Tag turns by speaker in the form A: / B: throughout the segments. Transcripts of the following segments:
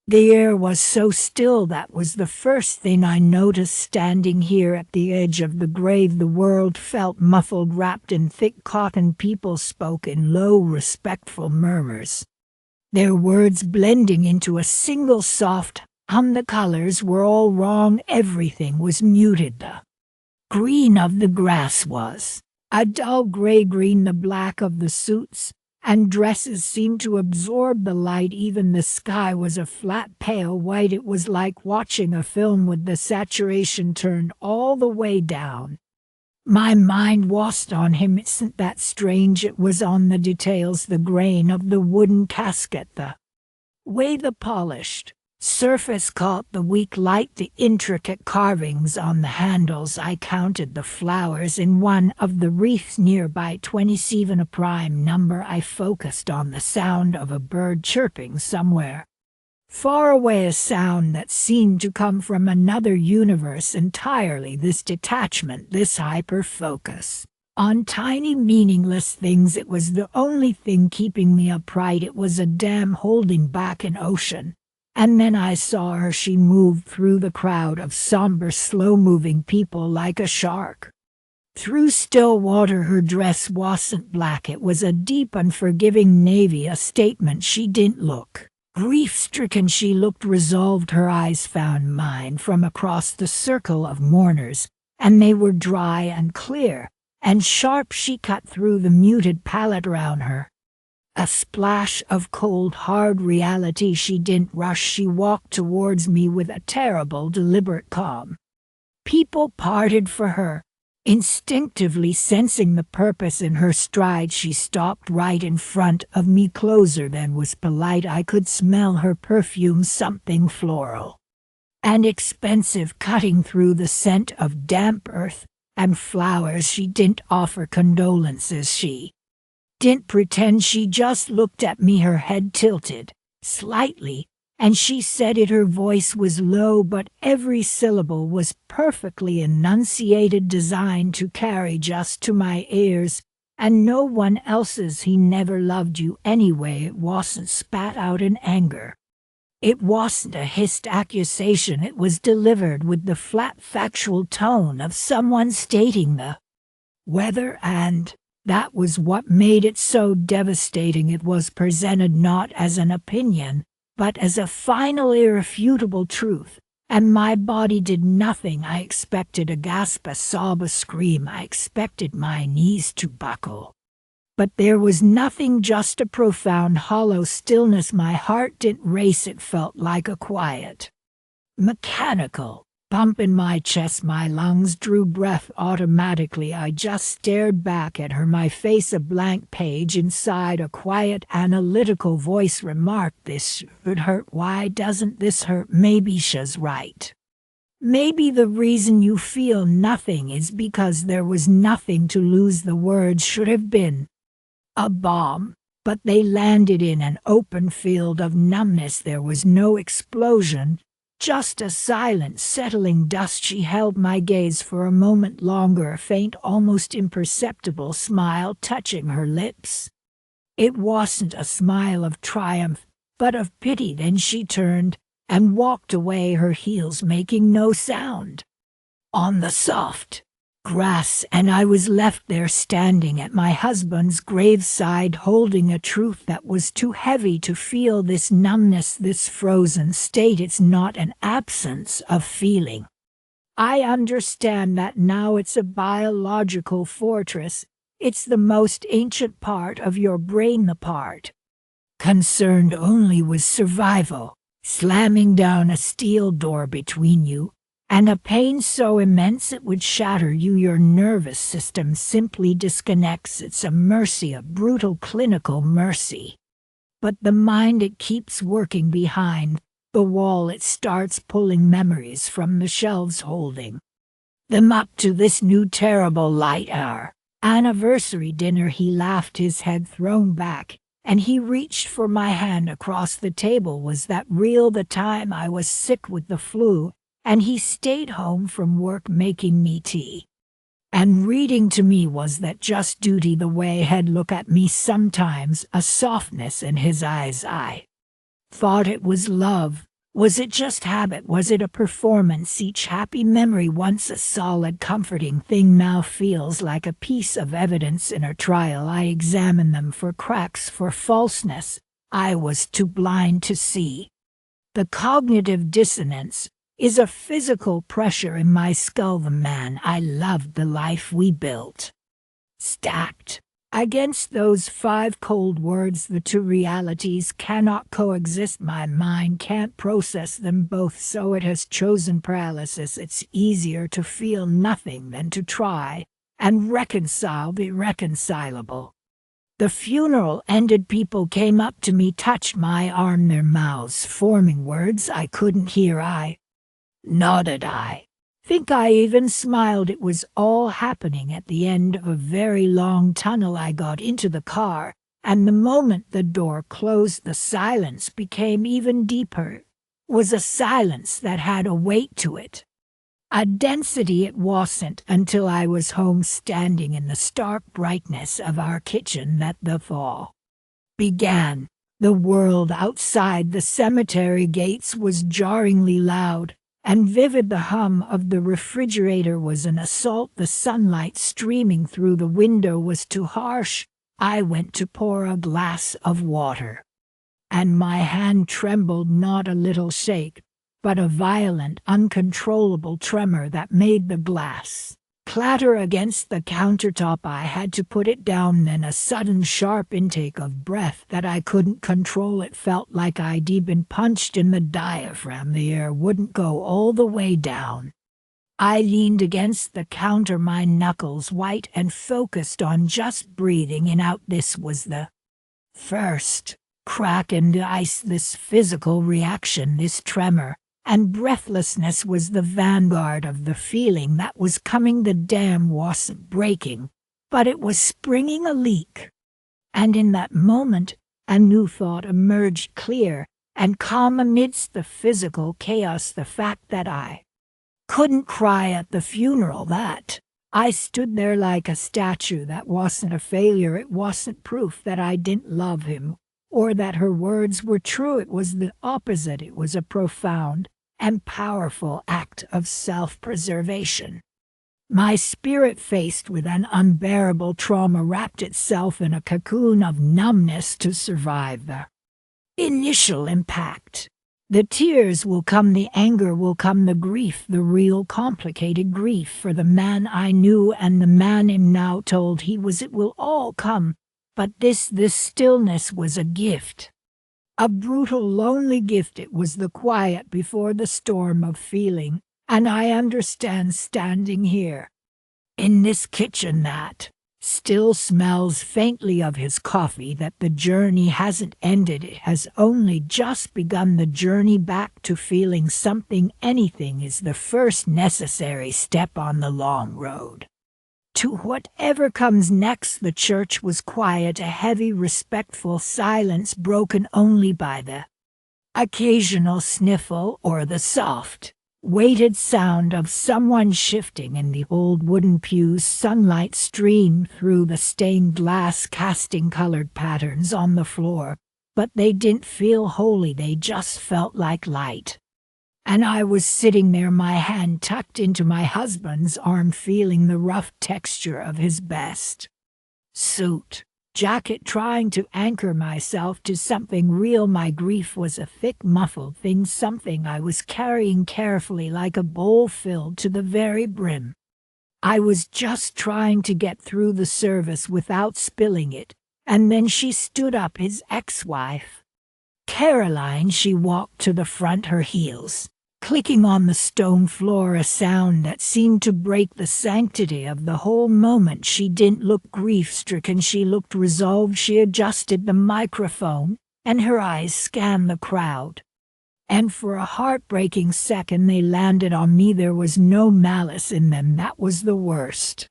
A: The air was so still. That was the first thing I noticed standing here at the edge of the grave. The world felt muffled, wrapped in thick cotton. People spoke in low, respectful murmurs, their words blending into a single soft hum. The colors were all wrong. Everything was muted. The green of the grass was a dull gray green. The black of the suits and dresses seemed to absorb the light. Even the sky was a flat pale white. It was like watching a film with the saturation turned all the way down. My mind was on him. Isn't that strange? It was on the details, the grain of the wooden casket, the way the polished surface caught the weak light, the intricate carvings on the handles. I counted the flowers in one of the wreaths nearby, 27, a prime number. I focused on the sound of a bird chirping somewhere far away, a sound that seemed to come from another universe entirely. This detachment, this hyper-focus on tiny meaningless things, it was the only thing keeping me upright. It was a dam holding back an ocean. And then I saw her. She moved through the crowd of somber, slow-moving people like a shark through still water. Her dress wasn't black. It was a deep, unforgiving navy, a statement. She didn't look grief-stricken. She looked resolved. Her eyes found mine from across the circle of mourners, and they were dry and clear and sharp. She cut through the muted palette around her, a splash of cold, hard reality. She didn't rush. She walked towards me with a terrible, deliberate calm. People parted for her. Instinctively sensing the purpose in her stride, she stopped right in front of me, closer than was polite. I could smell her perfume, something floral and expensive, cutting through the scent of damp earth and flowers. She didn't offer condolences. She didn't pretend. She just looked at me, her head tilted slightly, and she said it. Her voice was low, but every syllable was perfectly enunciated, designed to carry just to my ears and no one else's. He never loved you anyway. It wasn't spat out in anger. It wasn't a hissed accusation. It was delivered with the flat, factual tone of someone stating the weather, and that was what made it so devastating. It was presented not as an opinion, but as a final, irrefutable truth, and my body did nothing. I expected a gasp, a sob, a scream. I expected my knees to buckle. But there was nothing, just a profound, hollow stillness. My heart didn't race. It felt like a quiet, mechanical bump in my chest. My lungs drew breath automatically. I just stared back at her, my face a blank page. Inside, a quiet, analytical voice remarked, "This should hurt. Why doesn't this hurt? Maybe she's right. Maybe the reason you feel nothing is because there was nothing to lose." The words should have been a bomb, but they landed in an open field of numbness. There was no explosion, just a silent, settling dust. She held my gaze for a moment longer, a faint, almost imperceptible smile touching her lips. It wasn't a smile of triumph, but of pity. Then she turned and walked away, her heels making no sound on the soft grass, and I was left there standing at my husband's graveside, holding a truth that was too heavy to feel. This numbness, this frozen state, it's not an absence of feeling. I understand that now. It's a biological fortress. It's the most ancient part of your brain, the part concerned only with survival, slamming down a steel door between you and a pain so immense it would shatter you. Your nervous system simply disconnects. It's a mercy, a brutal clinical mercy. But the mind, it keeps working behind the wall. It starts pulling memories from the shelves, holding them up to this new terrible light. Our anniversary dinner. He laughed, his head thrown back, and he reached for my hand across the table. Was that real? The time I was sick with the flu, and he stayed home from work making me tea and reading to me. Was that just duty? The way he'd look at me sometimes, a softness in his eyes. I thought it was love, Was it just habit? Was it a performance? Each happy memory, once a solid, comforting thing, now feels like a piece of evidence in a trial. I examine them for cracks, for falseness I was too blind to see. The cognitive dissonance is a physical pressure in my skull. The man I loved, the life we built, stacked against those 5 cold words. The two realities cannot coexist. My mind can't process them both, so it has chosen paralysis. It's easier to feel nothing than to try and reconcile the irreconcilable. The funeral ended. People came up to me, touched my arm, their mouths forming words I couldn't hear. I nodded. I think I even smiled. It was all happening at the end of a very long tunnel. I got into the car, and the moment the door closed, the silence became even deeper. It was a silence that had a weight to it, a density. It wasn't until I was home, standing in the stark brightness of our kitchen, that the thaw began. The world outside the cemetery gates was jarringly loud and vivid. The hum of the refrigerator was an assault. The sunlight streaming through the window was too harsh. I went to pour a glass of water, and my hand trembled, not a little shake, but a violent, uncontrollable tremor that made the glass clatter against the countertop. I had to put it down. Then a sudden sharp intake of breath that I couldn't control. It felt like I'd been punched in the diaphragm. The air wouldn't go all the way down. I leaned against the counter, my knuckles white, and focused on just breathing in out. This was the first crack in the ice. This physical reaction, this tremor and breathlessness, was the vanguard of the feeling that was coming. The dam wasn't breaking, but it was springing a leak. And in that moment, a new thought emerged, clear and calm amidst the physical chaos. The fact that I couldn't cry at the funeral, that I stood there like a statue, that wasn't a failure. It wasn't proof that I didn't love him or that her words were true. It was the opposite. It was a profound and powerful act of self-preservation. My spirit, faced with an unbearable trauma, wrapped itself in a cocoon of numbness to survive the initial impact. The tears will come, the anger will come, the grief, the real complicated grief for the man I knew and the man I'm now told he was. It will all come, but this stillness was a gift. A brutal, lonely gift. It was the quiet before the storm of feeling, and I understand, standing here in this kitchen that still smells faintly of his coffee, that the journey hasn't ended. It has only just begun. The journey back to feeling something, anything, is the first necessary step on the long road to whatever comes next. The church was quiet, a heavy, respectful silence broken only by the occasional sniffle or the soft, weighted sound of someone shifting in the old wooden pews. Sunlight streamed through the stained glass, casting colored patterns on the floor, but they didn't feel holy, they just felt like light. And I was sitting there, my hand tucked into my husband's arm, feeling the rough texture of his best suit jacket, trying to anchor myself to something real. My grief was a thick, muffled thing, something I was carrying carefully, like a bowl filled to the very brim. I was just trying to get through the service without spilling it. And then she stood up, his ex-wife, Caroline. She walked to the front, her heels clicking on the stone floor, a sound that seemed to break the sanctity of the whole moment. She didn't look grief-stricken, she looked resolved. She adjusted the microphone, and her eyes scanned the crowd. And for a heartbreaking second they landed on me. There was no malice in them. That was the worst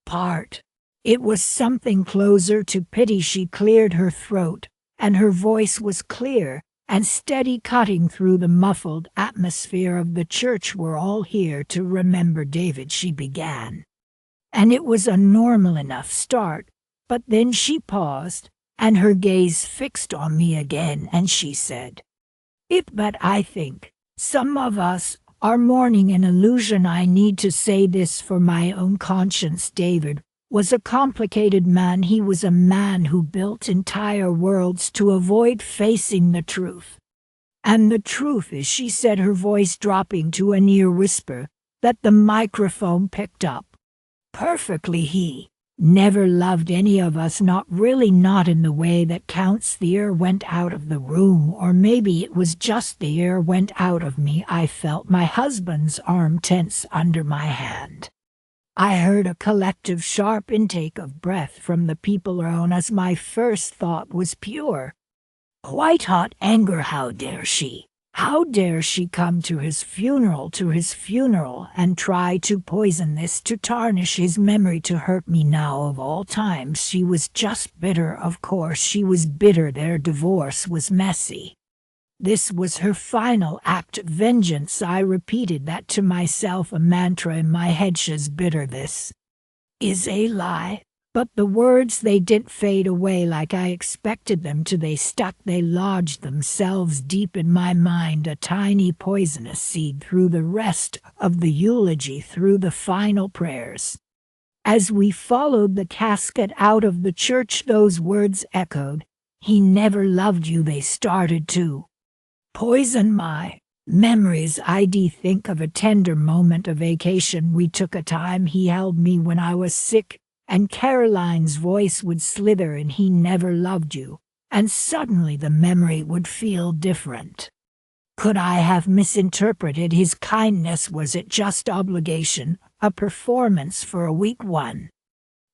A: part. It was something closer to pity. She cleared her throat, and her voice was clear and steady, cutting through the muffled atmosphere of the church. We're all here to remember David, she began. And it was a normal enough start, but then she paused, and her gaze fixed on me again, and she said, But I think some of us are mourning an illusion. I need to say this for my own conscience. David was a complicated man. He was a man who built entire worlds to avoid facing the truth. And the truth is, she said, her voice dropping to a near whisper that the microphone picked up perfectly. He never loved any of us, not really, not in the way that counts. The air went out of the room, or maybe it was just the air went out of me. I felt my husband's arm tense under my hand. I heard a collective sharp intake of breath from the people around us. My first thought was pure, white hot anger. How dare she? How dare she come to his funeral, and try to poison this, to tarnish his memory, to hurt me now of all times. She was just bitter, of course she was bitter. Their divorce was messy. This was her final act of vengeance. I repeated that to myself, a mantra in my head. She's bitter. This is a lie. But the words, they didn't fade away like I expected them to. They stuck, they lodged themselves deep in my mind, a tiny poisonous seed, through the rest of the eulogy, through the final prayers. As we followed the casket out of the church, those words echoed. He never loved you. They started to poison my memories. I'd think of a tender moment, a vacation we took, a time he held me when I was sick, and Caroline's voice would slither, and he never loved you, and suddenly the memory would feel different. Could I have misinterpreted his kindness? Was it just obligation, a performance for a weak one?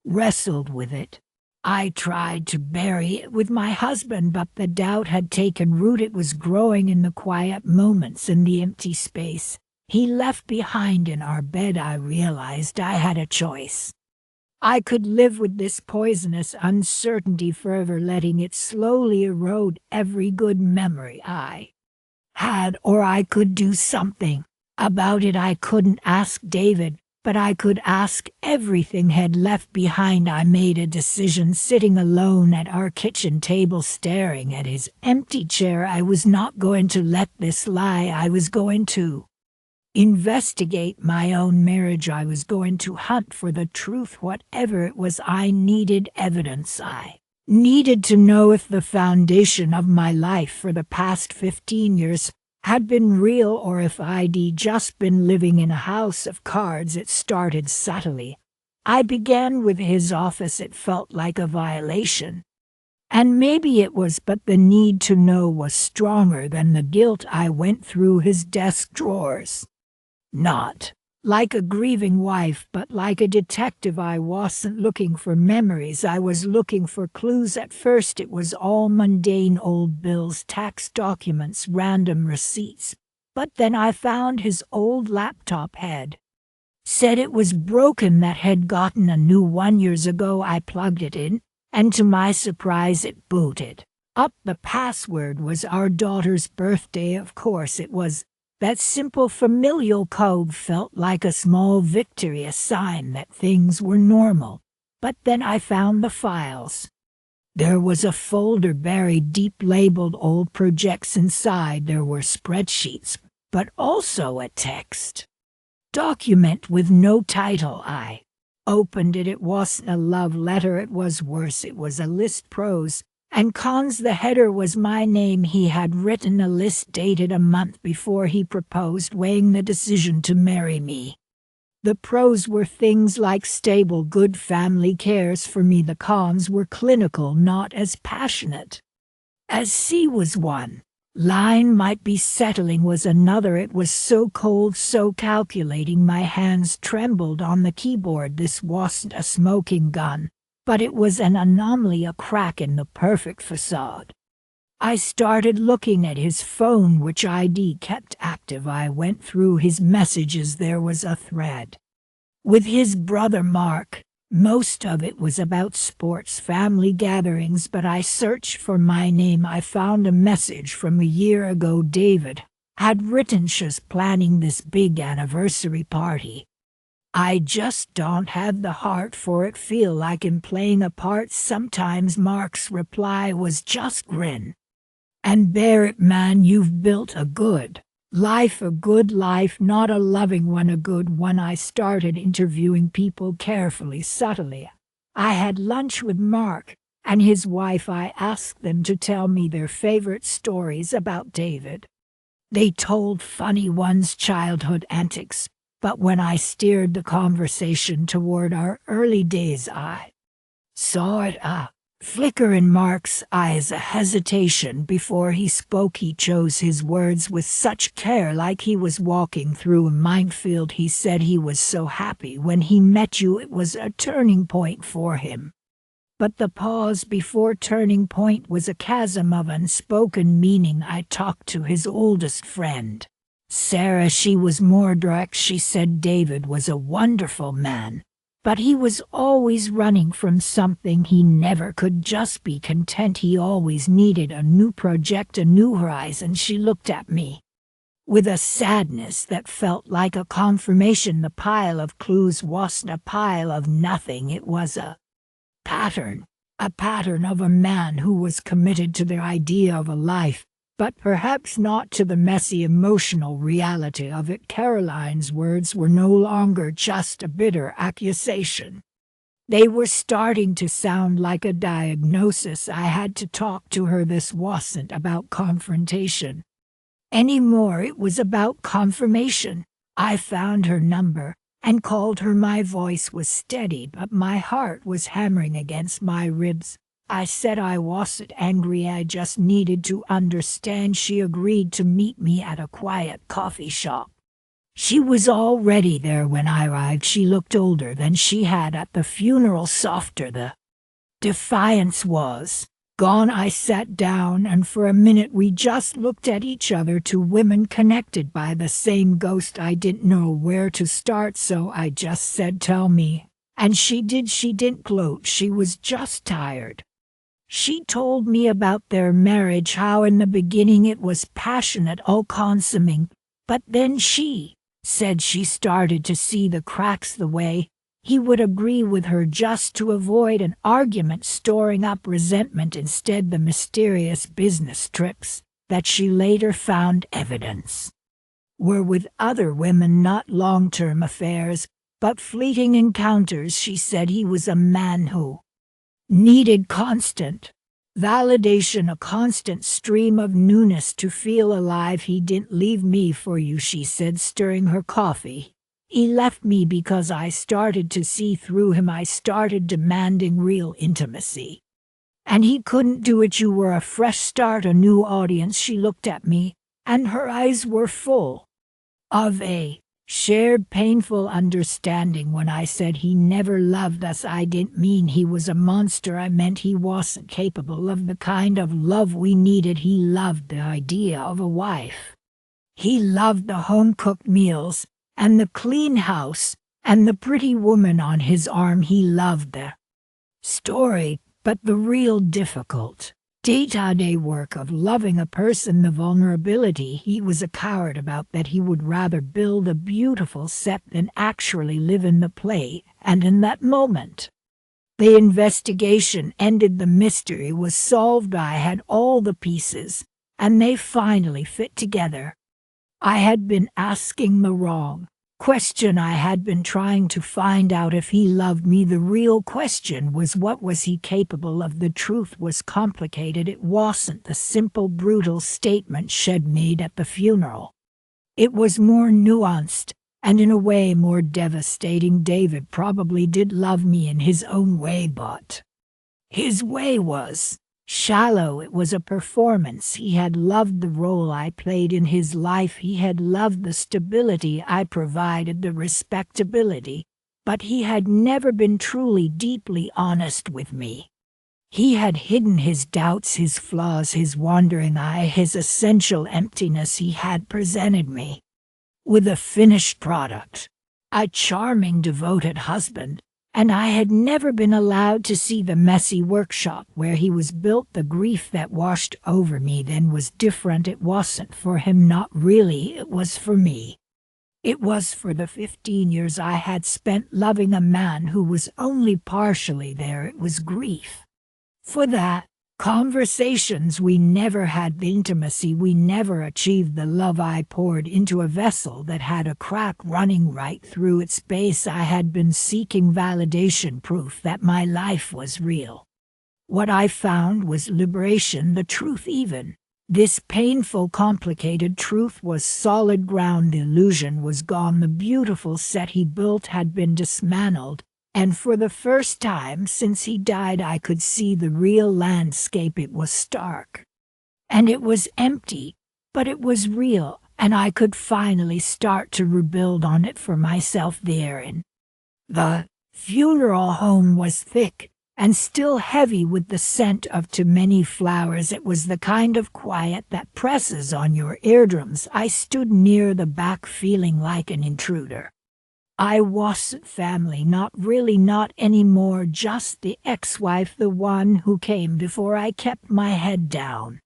A: Wrestled with it. I tried to bury it with my husband, but the doubt had taken root. It was growing in the quiet moments, in the empty space he left behind in our bed. I realized I had a choice. I could live with this poisonous uncertainty forever, letting it slowly erode every good memory I had, or I could do something about it. I couldn't ask David, but I could ask everything had left behind. I made a decision, sitting alone at our kitchen table, staring at his empty chair. I was not going to let this lie. I was going to investigate my own marriage. I was going to hunt for the truth, whatever it was. I needed evidence. I needed to know if the foundation of my life for the past 15 years had been real, or if I'd just been living in a house of cards. It started subtly. I began with his office. It felt like a violation. And maybe it was, but the need to know was stronger than the guilt. I went through his desk drawers. Not like a grieving wife, but like a detective. I wasn't looking for memories, I was looking for clues. At first it was all mundane: old bills, tax documents, random receipts. But then I found his old laptop. Had said it was broken, that had gotten a new one years ago. I plugged it in, and to my surprise it booted up. The password was our daughter's birthday. Of course it was. That simple familial code felt like a small victory, a sign that things were normal. But then I found the files. There was a folder buried deep, labeled old projects. Inside there were spreadsheets, but also a text document with no title. I opened it. It wasn't a love letter. It was worse. It was a list, pros and cons. The header was my name. He had written a list dated a month before he proposed, weighing the decision to marry me. The pros were things like stable, good family, cares for me. The cons were clinical, not as passionate. As C was one line, might be settling was another. It was so cold, so calculating. My hands trembled on the keyboard. This wasn't a smoking gun, but it was an anomaly, a crack in the perfect facade. I started looking at his phone, which ID kept active. I went through his messages. There was a thread with his brother Mark. Most of it was about sports, family gatherings, but I searched for my name. I found a message from a year ago. David had written, "She's planning this big anniversary party. I just don't have the heart for it. Feel like I'm playing a part sometimes." Mark's reply was just grin. And bear it, man, you've built a good life, not a loving one, a good one. I started interviewing people carefully, subtly. I had lunch with Mark and his wife. I asked them to tell me their favorite stories about David. They told funny ones, childhood antics, but when I steered the conversation toward our early days, I saw it flicker in Mark's eyes, a hesitation before he spoke. He chose his words with such care, like he was walking through a minefield. He said he was so happy when he met you. It was a turning point for him. But the pause before turning point was a chasm of unspoken meaning. I talked to his oldest friend, Sarah. She was more direct. She said David was a wonderful man, but he was always running from something. He never could just be content. He always needed a new project, a new horizon. She looked at me with a sadness that felt like a confirmation. The pile of clues wasn't a pile of nothing. It was a pattern of a man who was committed to the idea of a life, but perhaps not to the messy emotional reality of it. Caroline's words were no longer just a bitter accusation. They were starting to sound like a diagnosis. I had to talk to her. This wasn't about confrontation anymore. It was about confirmation. I found her number and called her. My voice was steady, but my heart was hammering against my ribs. I said I wasn't angry, I just needed to understand. She agreed to meet me at a quiet coffee shop. She was already there when I arrived. She looked older than she had at the funeral, softer. The defiance was gone. I sat down, and for a minute we just looked at each other, two women connected by the same ghost. I didn't know where to start, so I just said, "Tell me." And she did. She didn't gloat. She was just tired. She told me about their marriage, how in the beginning it was passionate, all-consuming, but then she said she started to see the cracks, the way he would agree with her just to avoid an argument, storing up resentment. Instead, the mysterious business trips that she later found evidence were with other women, not long-term affairs, but fleeting encounters. She said he was a man who needed constant validation, a constant stream of newness to feel alive. He didn't leave me for you, she said, stirring her coffee. He left me because I started to see through him. I started demanding real intimacy. And he couldn't do it. You were a fresh start, a new audience. She looked at me, and her eyes were full of a shared painful understanding. When I said he never loved us, I didn't mean he was a monster. I meant he wasn't capable of the kind of love we needed. He loved the idea of a wife. He loved the home-cooked meals and the clean house and the pretty woman on his arm. He loved the story, but the real difficult day-to-day work of loving a person, the vulnerability he was a coward about, that he would rather build a beautiful set than actually live in the play. And in that moment, the investigation ended. The mystery was solved. I had all the pieces, and they finally fit together. I had been asking the wrong question. I had been trying to find out if he loved me. The real question was, what was he capable of? The truth was complicated. It wasn't the simple, brutal statement Shed made at the funeral. It was more nuanced, and in a way more devastating. David probably did love me in his own way, but his way was shallow. It was a performance. He had loved the role I played in his life. He had loved the stability I provided, the respectability, but he had never been truly, deeply honest with me. He had hidden his doubts, his flaws, his wandering eye, his essential emptiness. He had presented me with a finished product, a charming, devoted husband, and I had never been allowed to see the messy workshop where he was built. The grief that washed over me then was different. It wasn't for him, not really. It was for me. It was for the 15 years I had spent loving a man who was only partially there. It was grief for that Conversations we never had, the intimacy we never achieved, the love I poured into a vessel that had a crack running right through its base. I had been seeking validation, proof that my life was real. What I found was liberation, the truth even. This painful, complicated truth was solid ground. The illusion was gone. The beautiful set he built had been dismantled. And for the first time since he died, I could see the real landscape. It was stark. And it was empty, but it was real, and I could finally start to rebuild on it for myself therein. The funeral home was thick and still heavy with the scent of too many flowers. It was the kind of quiet that presses on your eardrums. I stood near the back feeling like an intruder. I wasn't family, not really, not anymore, just the ex-wife, the one who came before. I kept my head down,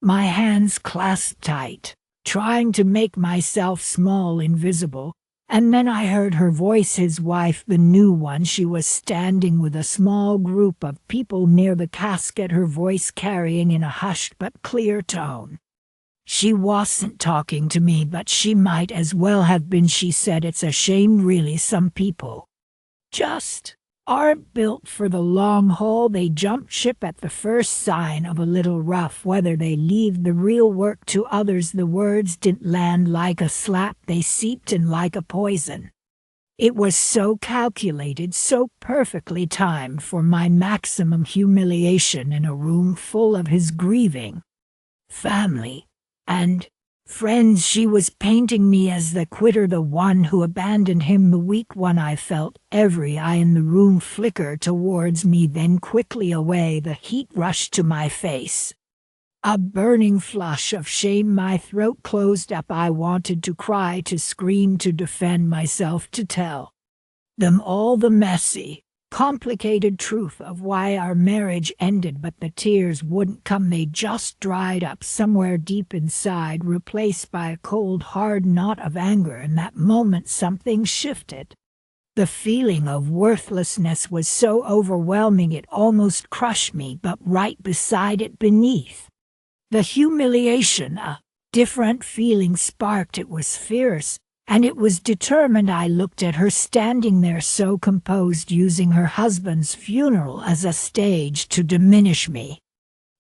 A: my hands clasped tight, trying to make myself small, invisible. And then I heard her voice, his wife, the new one. She was standing with a small group of people near the casket, her voice carrying in a hushed but clear tone. She wasn't talking to me, but she might as well have been. She said, "It's a shame, really. Some people just aren't built for the long haul. They jump ship at the first sign of a little rough weather. They leave the real work to others." The words didn't land like a slap. They seeped in like a poison. It was so calculated, so perfectly timed for my maximum humiliation in a room full of his grieving family and friends. She was painting me as the quitter, the one who abandoned him, the weak one. I felt every eye in the room flicker towards me, then quickly away. The heat rushed to my face, a burning flush of shame. My throat closed up. I wanted to cry, to scream, to defend myself, to tell them all the messy, complicated truth of why our marriage ended, but the tears wouldn't come. They just dried up somewhere deep inside, replaced by a cold, hard knot of anger. In that moment something shifted. The feeling of worthlessness was so overwhelming it almost crushed me, but right beside it, beneath the humiliation, a different feeling sparked. It was fierce, and it was determined. I looked at her standing there so composed, using her husband's funeral as a stage to diminish me.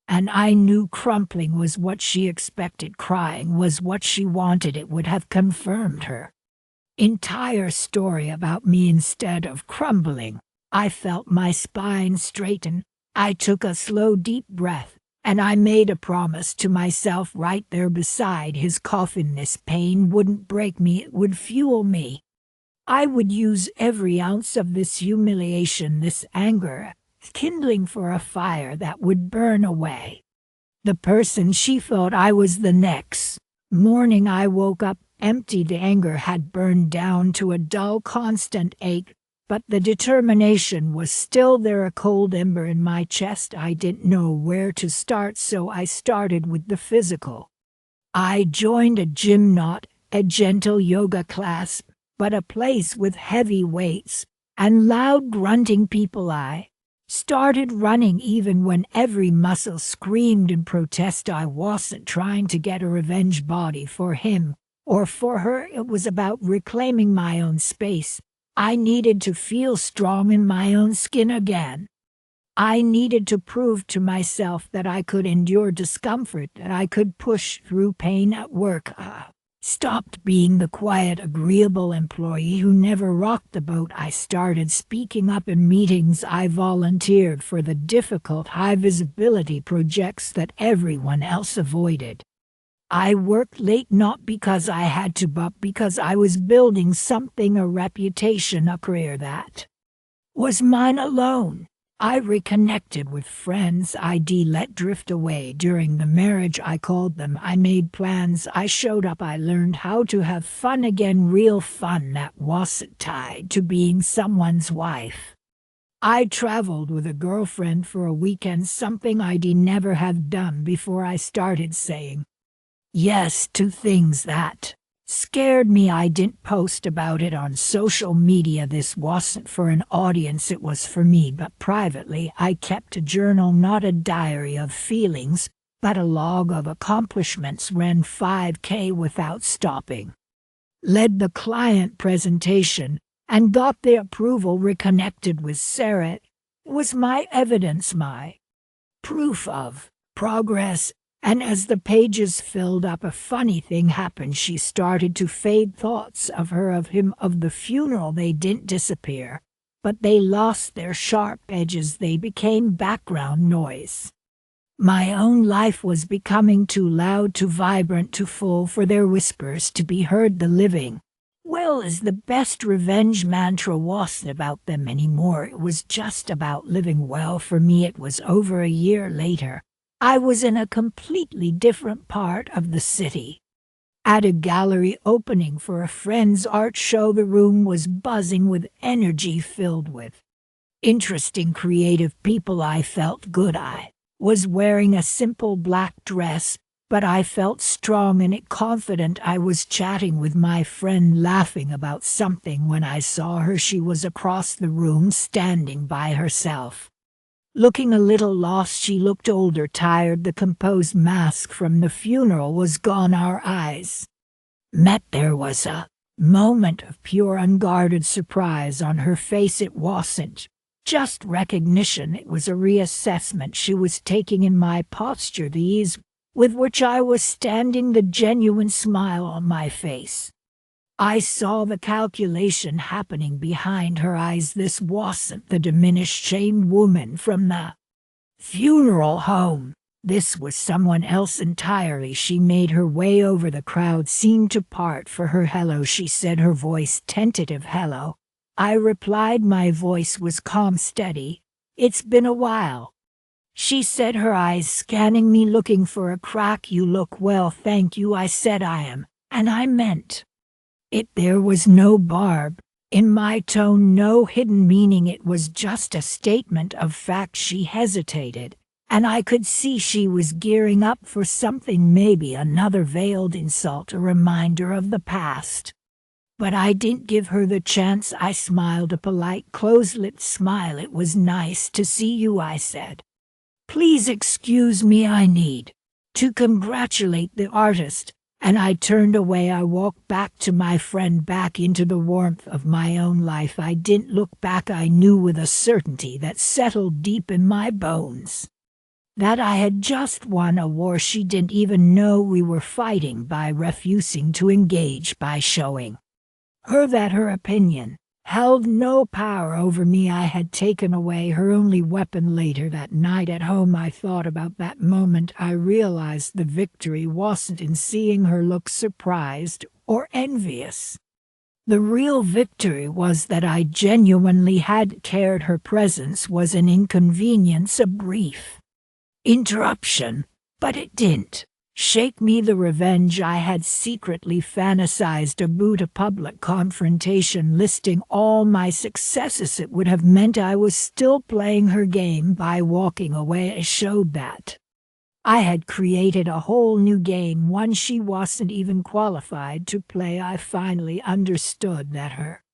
A: And I knew crumpling was what she expected, crying was what she wanted. It would have confirmed her entire story about me instead of crumbling. I felt my spine straighten. I took a slow, deep breath, and I made a promise to myself right there beside his coffin. This pain wouldn't break me, it would fuel me. I would use every ounce of this humiliation, this anger, kindling for a fire that would burn away the person she thought I was. The next morning I woke up empty. The anger had burned down to a dull, constant ache, but the determination was still there, a cold ember in my chest. I didn't know where to start, so I started with the physical. I joined a gym, not a gentle yoga class, but a place with heavy weights and loud grunting people. I started running even when every muscle screamed in protest. I wasn't trying to get a revenge body for him or for her. It was about reclaiming my own space. I needed to feel strong in my own skin again. I needed to prove to myself that I could endure discomfort, that I could push through pain at work. I stopped being the quiet, agreeable employee who never rocked the boat. I started speaking up in meetings. I volunteered for the difficult, high-visibility projects that everyone else avoided. I worked late not because I had to, but because I was building something, a reputation, a career that was mine alone. I reconnected with friends I'd let drift away during the marriage. I called them. I made plans. I showed up. I learned how to have fun again, real fun that wasn't tied to being someone's wife. I traveled with a girlfriend for a weekend, something I'd never have done before. I started saying yes to things that Scared me I didn't post about it on social media. This wasn't for an audience, it was for me, but privately I kept a journal, not a diary of feelings, but a log of accomplishments. Ran 5K without stopping. Led the client presentation and got the approval. Reconnected with Sarah. It was my evidence, my proof of progress. And as the pages filled up, a funny thing happened. She started to fade. Thoughts of her, of him, of the funeral, they didn't disappear, but they lost their sharp edges. They became background noise. My own life was becoming too loud, too vibrant, too full for their whispers to be heard. The living well is the best revenge mantra wasn't about them anymore. It was just about living well. For me, it was over a year later. I was in a completely different part of the city, at a gallery opening for a friend's art show. The room was buzzing with energy, filled with interesting, creative people. I felt good. I was wearing a simple black dress, but I felt strong in it, confident. I was chatting with my friend, laughing about something, when I saw her. She was across the room, standing by herself, looking a little lost. She looked older, tired. The composed mask from the funeral was gone. Our eyes met. There was a moment of pure, unguarded surprise on her face. It wasn't just recognition, it was a reassessment she was taking in my posture, the ease with which I was standing, the genuine smile on my face. I saw the calculation happening behind her eyes. This wasn't the diminished, shamed woman from the funeral home. This was someone else entirely. She made her way over. The crowd seemed to part for her. "Hello," she said, her voice tentative. "Hello." I replied. My voice was calm, steady. "It's been a while," she said, her eyes scanning me, looking for a crack. "You look well, thank you," I said. "I am." And I meant it. There was no barb in my tone, no hidden meaning. It was just a statement of fact. She hesitated, and I could see she was gearing up for something, maybe another veiled insult, a reminder of the past. But I didn't give her the chance. I smiled, a polite, close-lipped smile. "It was nice to see you," I said. "Please excuse me, I need to congratulate the artist." And I turned away. I walked back to my friend, back into the warmth of my own life. I didn't look back. I knew with a certainty that settled deep in my bones that I had just won a war she didn't even know we were fighting, by refusing to engage, by showing her that her opinion held no power over me. I had taken away her only weapon. Later that night at home, I thought about that moment. I realized the victory wasn't in seeing her look surprised or envious. The real victory was that I genuinely had cared. Her presence was an inconvenience, a brief interruption, but it didn't shake me. The revenge I had secretly fantasized about, a public confrontation listing all my successes. It would have meant I was still playing her game. By walking away, I showed that I had created a whole new game, one she wasn't even qualified to play. I finally understood that her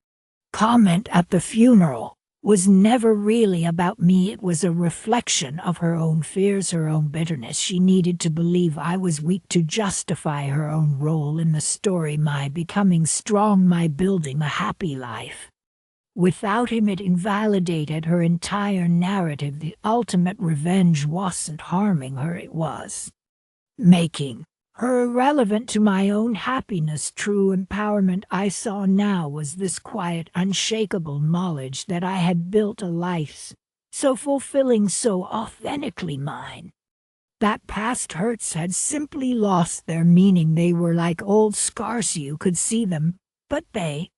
A: comment at the funeral was never really about me. It was a reflection of her own fears, her own bitterness. She needed to believe I was weak to justify her own role in the story, my becoming strong, my building a happy life. Without him, it invalidated her entire narrative. The ultimate revenge wasn't harming her, it was making her irrelevant to my own happiness. True empowerment I saw now was this quiet, unshakable knowledge that I had built a life so fulfilling, so authentically mine, that past hurts had simply lost their meaning. They were like old scars. You could see them, but they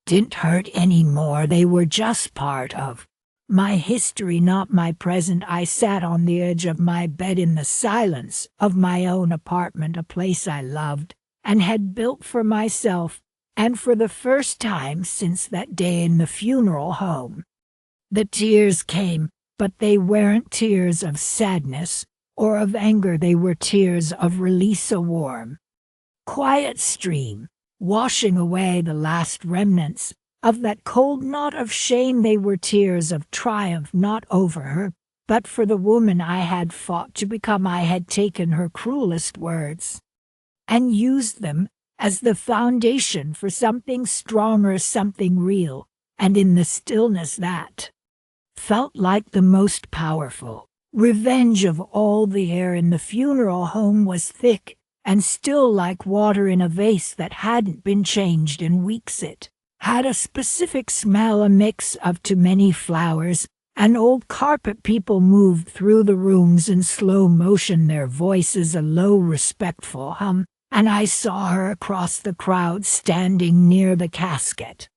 A: didn't hurt anymore. They were just part of my history, not my present. I sat on the edge of my bed in the silence of my own apartment, a place I loved and had built for myself, and for the first time since that day in the funeral home, the tears came, but they weren't tears of sadness or of anger. They were tears of release, a warm, quiet stream washing away the last remnants of that cold knot of shame. They were tears of triumph, not over her, but for the woman I had fought to become. I had taken her cruelest words and used them as the foundation for something stronger, something real, and in the stillness that felt like the most powerful revenge of all. The air in the funeral home was thick and still like water in a vase that hadn't been changed in weeks. It had a specific smell, a mix of too many flowers and old carpet. People moved through the rooms in slow motion, their voices a low, respectful hum, and I saw her across the crowd standing near the casket.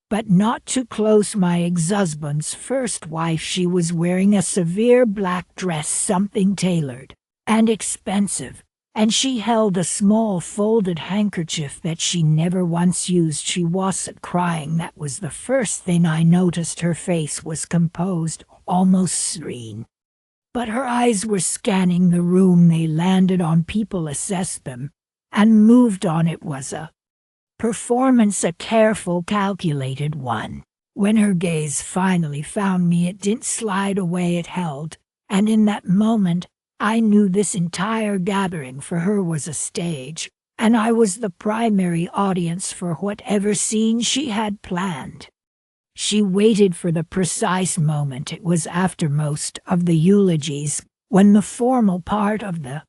A: But not too close. My ex-husband's first wife. She was wearing a severe black dress, something tailored and expensive, and she held a small folded handkerchief that she never once used. She wasn't crying. That was the first thing I noticed. Her face was composed, almost serene. But her eyes were scanning the room. They landed on people, assessed them, and moved on. It was a performance, a careful, calculated one. When her gaze finally found me, it didn't slide away, it held, and in that moment, I knew this entire gathering for her was a stage, and I was the primary audience for whatever scene she had planned. She waited for the precise moment. It was after most of the eulogies, when the formal part of the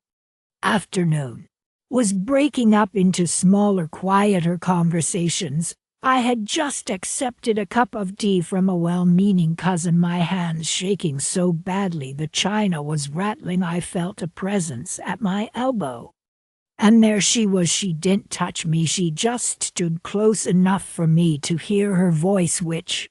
A: afternoon was breaking up into smaller, quieter conversations. I had just accepted a cup of tea from a well-meaning cousin, my hands shaking so badly the china was rattling. I felt a presence at my elbow. And there she was. She didn't touch me. She just stood close enough for me to hear her voice, which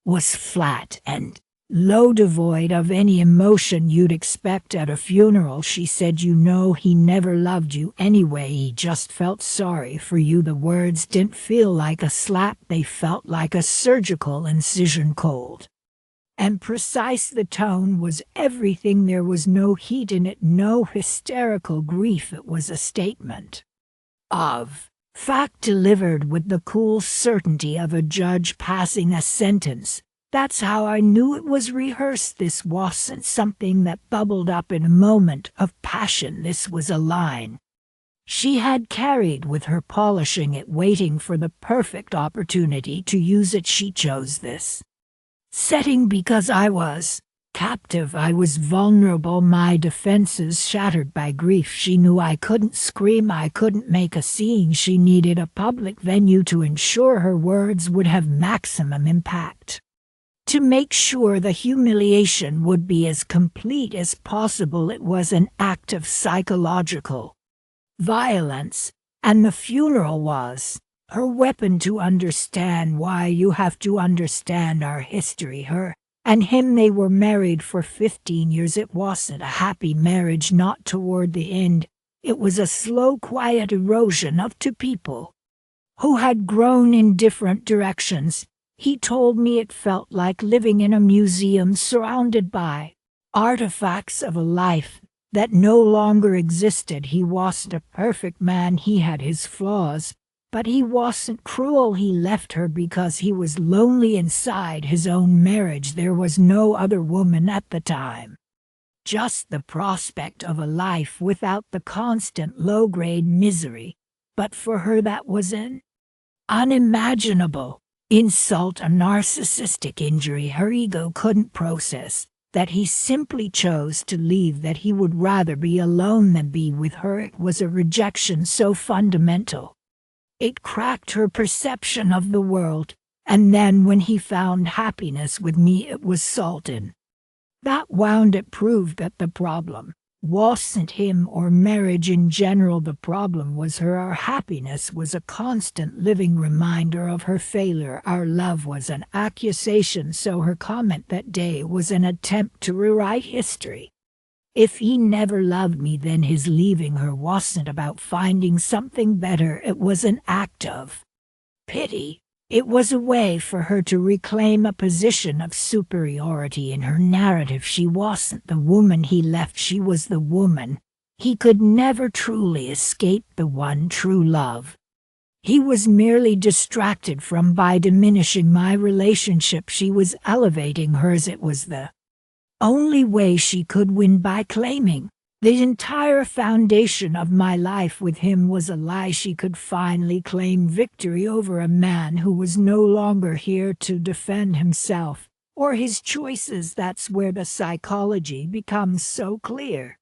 A: was flat and low, devoid of any emotion you'd expect at a funeral. She said, "You know, he never loved you anyway. He just felt sorry for you." The words didn't feel like a slap. They felt like a surgical incision, cold and precise. The tone was everything. There was no heat in it, no hysterical grief. It was a statement of fact delivered with the cool certainty of a judge passing a sentence. That's how I knew it was rehearsed. This wasn't something that bubbled up in a moment of passion. This was a line she had carried with her, polishing it, waiting for the perfect opportunity to use it. She chose this setting because I was captive. I was vulnerable, my defenses shattered by grief. She knew I couldn't scream, I couldn't make a scene. She needed a public venue to ensure her words would have maximum impact, to make sure the humiliation would be as complete as possible. It was an act of psychological violence, and the funeral was her weapon to understand why. You have to understand our history. Her and him, they were married for 15 years. It wasn't a happy marriage, not toward the end. It was a slow, quiet erosion of two people who had grown in different directions. He told me it felt like living in a museum surrounded by artifacts of a life that no longer existed. He wasn't a perfect man. He had his flaws, but he wasn't cruel. He left her because he was lonely inside his own marriage. There was no other woman at the time. Just the prospect of a life without the constant low-grade misery. But for her that was an unimaginable insult, a narcissistic injury her ego couldn't process, that he simply chose to leave, that he would rather be alone than be with her. It was a rejection so fundamental it cracked her perception of the world. And then when he found happiness with me, it was Sultan that wound. It proved that the problem wasn't him or marriage in general. The problem was her. Our happiness was a constant living reminder of her failure. Our love was an accusation, so her comment that day was an attempt to rewrite history. If he never loved me, then his leaving her wasn't about finding something better. It was an act of pity. It was a way for her to reclaim a position of superiority in her narrative. She wasn't the woman he left. She was the woman he could never truly escape, the one true love. He was merely distracted from by diminishing my relationship. She was elevating hers. It was the only way she could win by claiming the entire foundation of my life with him was a lie. She could finally claim victory over a man who was no longer here to defend himself or his choices. That's where the psychology becomes so clear.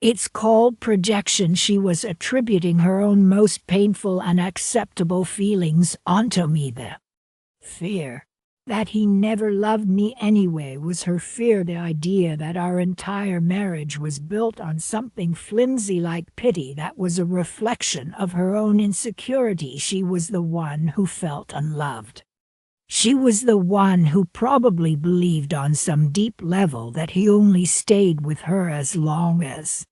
A: It's called projection. She was attributing her own most painful and acceptable feelings onto me. The fear that he never loved me anyway was her fear. The idea that our entire marriage was built on something flimsy like pity that was a reflection of her own insecurity. She was the one who felt unloved. She was the one who probably believed on some deep level that he only stayed with her as long as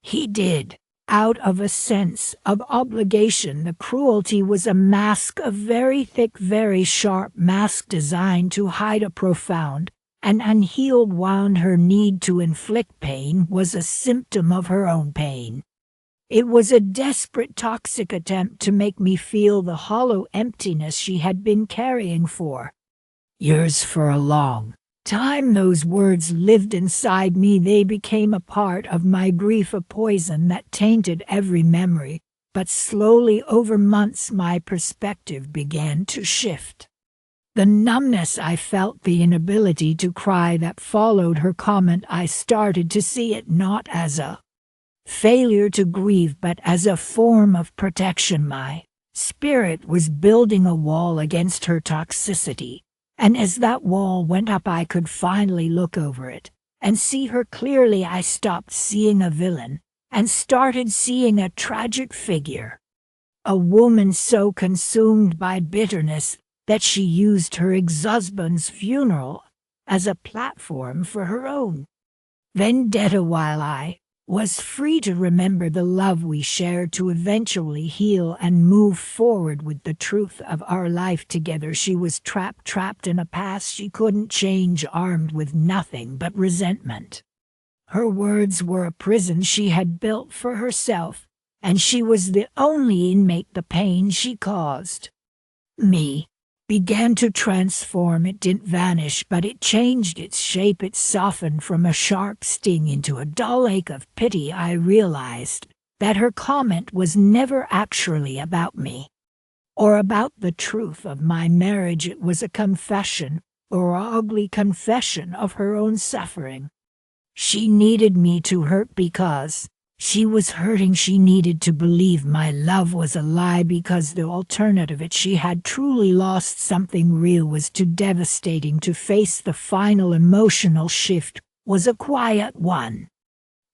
A: he did, out of a sense of obligation. The cruelty was a mask, a very thick, very sharp mask designed to hide a profound and unhealed wound. Her need to inflict pain was a symptom of her own pain. It was a desperate, toxic attempt to make me feel the hollow emptiness she had been carrying for years. For a long time, those words lived inside me. They became a part of my grief, a poison that tainted every memory. But slowly, over months, my perspective began to shift. The numbness I felt, the inability to cry that followed her comment, I started to see it not as a failure to grieve, but as a form of protection. My spirit was building a wall against her toxicity, and as that wall went up, I could finally look over it and see her clearly. I stopped seeing a villain and started seeing a tragic figure, a woman so consumed by bitterness that she used her ex-husband's funeral as a platform for her own vendetta, while I was free to remember the love we shared, to eventually heal and move forward with the truth of our life together. She was trapped in a past she couldn't change, armed with nothing but resentment. Her words were a prison she had built for herself, and she was the only inmate. The pain she caused me began to transform. It didn't vanish, but it changed its shape. It softened from a sharp sting into a dull ache of pity. I realized that her comment was never actually about me or about the truth of my marriage. It was a confession, or an ugly confession, of her own suffering. She needed me to hurt because she was hurting. She needed to believe my love was a lie, because the alternative, it she had truly lost something real, was too devastating to face. The final emotional shift was a quiet one.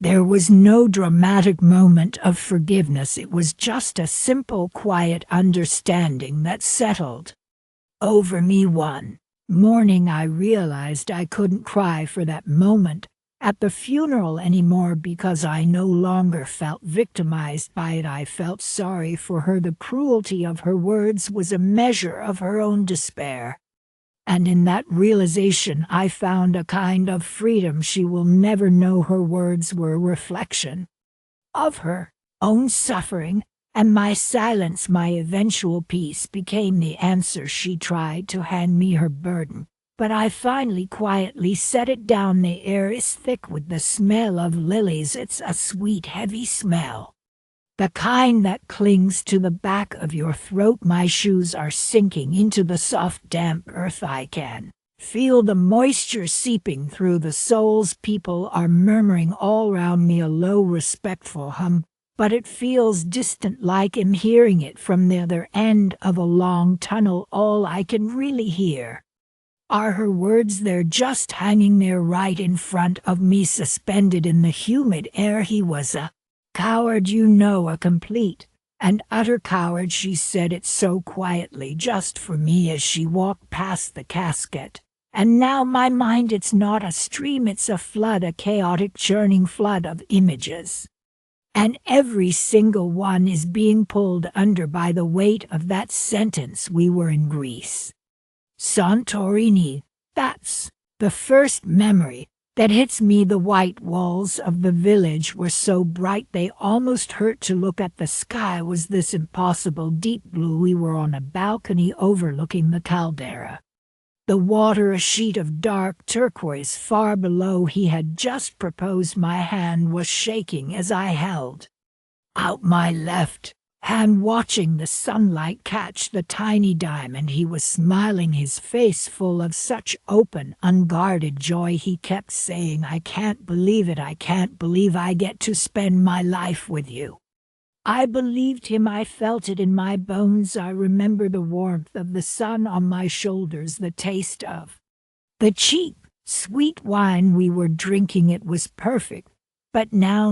A: There was no dramatic moment of forgiveness. It was just a simple, quiet understanding that settled over me. One morning I realized I couldn't cry for that moment at the funeral anymore, because I no longer felt victimized by it. I felt sorry for her. The cruelty of her words was a measure of her own despair. And in that realization I found a kind of freedom. She will never know her words were a reflection of her own suffering, and my silence, my eventual peace, became the answer. She tried to hand me her burden, but I finally quietly set it down. The air is thick with the smell of lilies. It's a sweet, heavy smell, the kind that clings to the back of your throat. My shoes are sinking into the soft, damp earth. I can feel the moisture seeping through the soles. People are murmuring all around me, a low, respectful hum, but it feels distant, like I'm hearing it from the other end of a long tunnel. All I can really hear are her words. They're just hanging there right in front of me, suspended in the humid air. He was a coward, you know, a complete and utter coward. She said it so quietly, just for me, as she walked past the casket. And now my mind, it's not a stream, it's a flood, a chaotic, churning flood of images. And every single one is being pulled under by the weight of that sentence. We were in Greece, Santorini. That's the first memory that hits me. The white walls of the village were so bright they almost hurt to look at. The sky was this impossible deep blue. We were on a balcony overlooking the caldera. The water a sheet of dark turquoise far below. He had just proposed. My hand was shaking as I held out my left hand, watching the sunlight catch the tiny diamond. He was smiling, his face full of such open, unguarded joy. He kept saying, "I can't believe it. I can't believe I get to spend my life with you." I believed him. I felt it in my bones. I remember the warmth of the sun on my shoulders, the taste of the cheap, sweet wine we were drinking. It was perfect. But now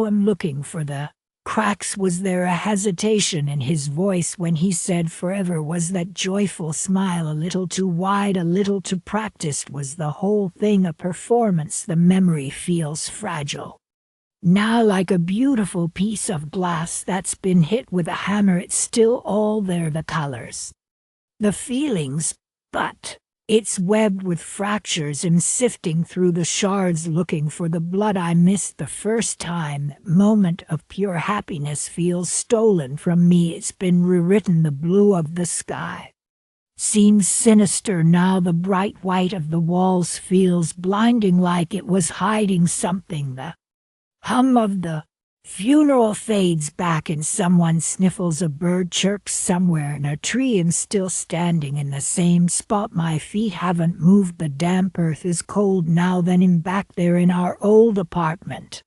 A: I'm looking for the cracks. Was there a hesitation in his voice when he said forever? Was that joyful smile a little too wide, a little too practiced? Was the whole thing a performance? The memory feels fragile now, like a beautiful piece of glass that's been hit with a hammer. It's still all there, the colors, the feelings, but it's webbed with fractures. I'm sifting through the shards looking for the blood I missed the first time. Moment of pure happiness feels stolen from me. It's been rewritten. The blue of the sky seems sinister now. The bright white of the walls feels blinding, like it was hiding something. The hum of the funeral fades back and someone sniffles. A bird chirps somewhere in a tree. I'm still standing in the same spot. My feet haven't moved. The damp earth is cold now. Then I'm back there in our old apartment,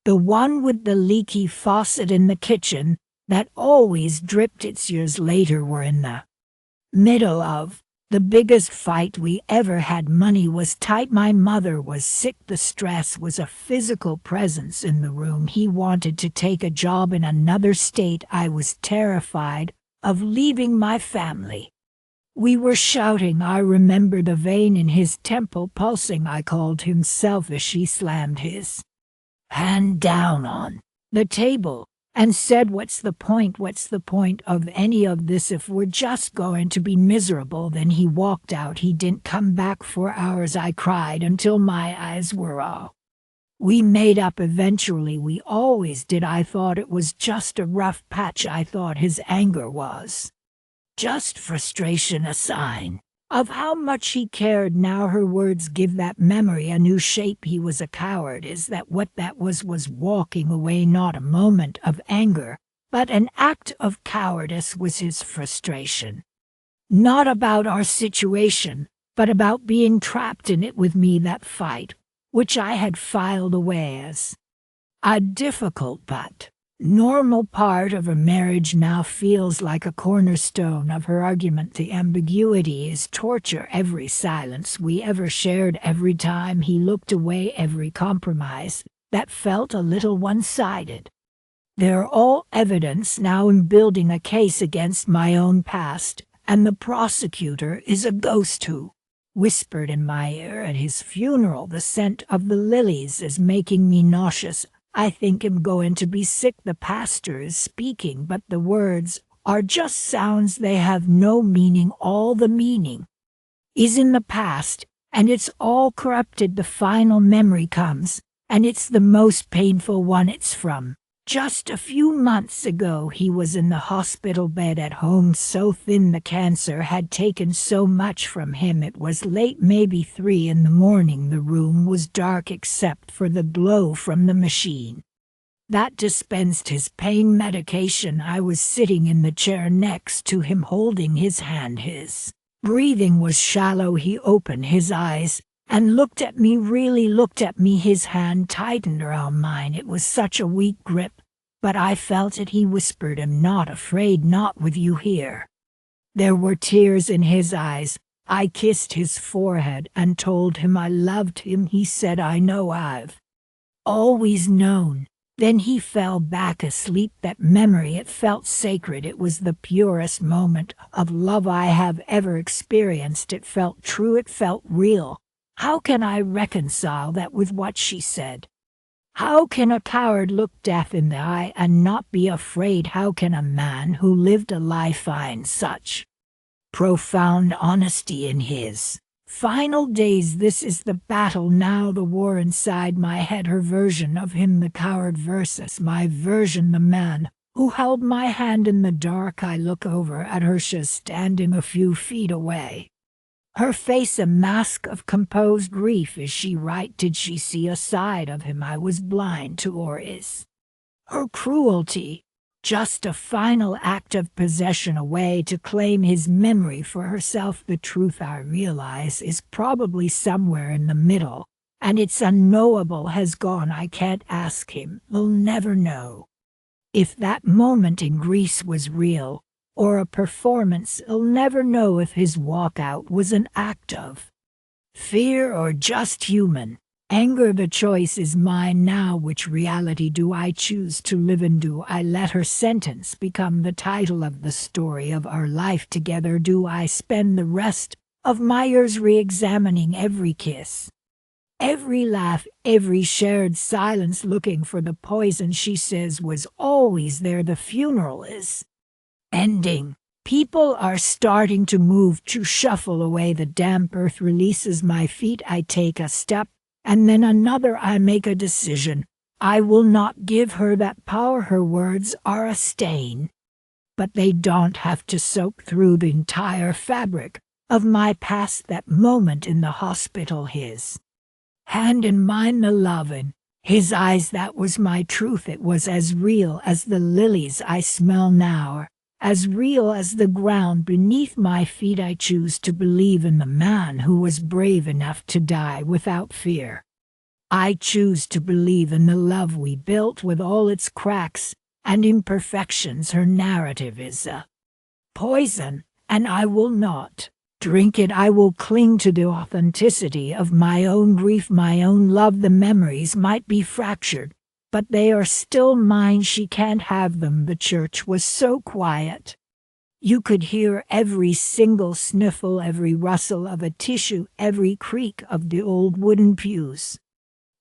A: the one with the leaky faucet in the kitchen that always dripped. It's years later. We're in the middle of the biggest fight we ever had. Money was tight. My mother was sick. The stress was a physical presence in the room. He wanted to take a job in another state. I was terrified of leaving my family. We were shouting. I remember the vein in his temple pulsing. I called him selfish. He slammed his hand down on the table and said, "What's the point? What's the point of any of this if we're just going to be miserable?" Then he walked out. He didn't come back for hours. I cried until my eyes were all. We made up eventually. We always did. I thought it was just a rough patch. I thought his anger was just frustration, a sign of how much he cared. Now her words give that memory a new shape. He was a coward. Is that what that was walking away? Not a moment of anger, but an act of cowardice. Was his frustration not about our situation, but about being trapped in it with me? That fight, which I had filed away as a difficult but normal part of a marriage, now feels like a cornerstone of her argument. The ambiguity is torture. Every silence we ever shared, every time he looked away, every compromise that felt a little one-sided. They're all evidence now. In building a case against my own past, and the prosecutor is a ghost who whispered in my ear at his funeral. The scent of the lilies is making me nauseous. I think I'm going to be sick. The pastor is speaking, but the words are just sounds. They have no meaning. All the meaning is in the past, and it's all corrupted. The final memory comes, and it's the most painful one. It's from just a few months ago. He was in the hospital bed at home, so thin the cancer had taken so much from him. It was late, maybe 3 in the morning. The room was dark except for the glow from the machine that dispensed his pain medication. I was sitting in the chair next to him, holding his hand. His breathing was shallow. He opened his eyes and looked at me, really looked at me. His hand tightened around mine. It was such a weak grip, but I felt it. He whispered, "I'm not afraid, not with you here." There were tears in his eyes. I kissed his forehead and told him I loved him. He said, "I know, I've always known." Then he fell back asleep. That memory, it felt sacred. It was the purest moment of love I have ever experienced. It felt true. It felt real. How can I reconcile that with what she said? How can a coward look death in the eye and not be afraid? How can a man who lived a life find such profound honesty in his Final days, this is the battle now, the war inside my head, her version of him, the coward, versus my version, the man who held my hand in the dark. I look over at her, she's standing a few feet away. Her face a mask of composed grief. Is she right? Did she see a side of him I was blind to, or is her cruelty just a final act of possession, a way to claim his memory for herself? The truth, I realize, is probably somewhere in the middle, and it's unknowable, has gone. I can't ask him, we'll never know. If that moment in Greece was real, or a performance, he'll never know if his walkout was an act of fear or just human anger. The choice is mine now. Which reality do I choose to live in? Do I let her sentence become the title of the story of our life together? Do I spend the rest of my years re-examining every kiss, every laugh, every shared silence, looking for the poison she says was always there? The funeral is ending. People are starting to move, to shuffle away. The damp earth releases my feet. I take a step, and then another. I make a decision. I will not give her that power. Her words are a stain, but they don't have to soak through the entire fabric of my past. That moment in the hospital, his hand in mine, the love in his eyes, that was my truth. It was as real as the lilies I smell now, as real as the ground beneath my feet. I choose to believe in the man who was brave enough to die without fear. I choose to believe in the love we built with all its cracks and imperfections. Her narrative is a poison, and I will not drink it. I will cling to the authenticity of my own grief, my own love. The memories might be fractured, but they are still mine. She can't have them. The church was so quiet. You could hear every single sniffle, every rustle of a tissue, every creak of the old wooden pews.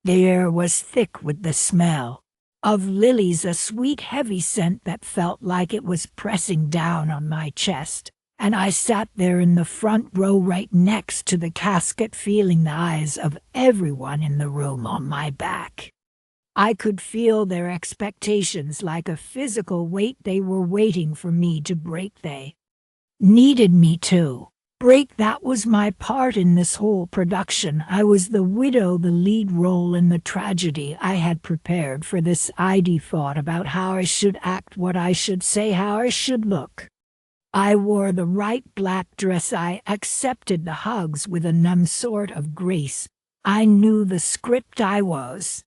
A: The air was thick with the smell of lilies, a sweet, heavy scent that felt like it was pressing down on my chest. And I sat there in the front row right next to the casket, feeling the eyes of everyone in the room on my back. I could feel their expectations like a physical weight. They were waiting for me to break. They needed me to break. That was my part in this whole production. I was the widow, the lead role in the tragedy. I had prepared for this. I'd thought about how I should act, what I should say, how I should look. I wore the right black dress. I accepted the hugs with a numb sort of grace. I knew the script. I was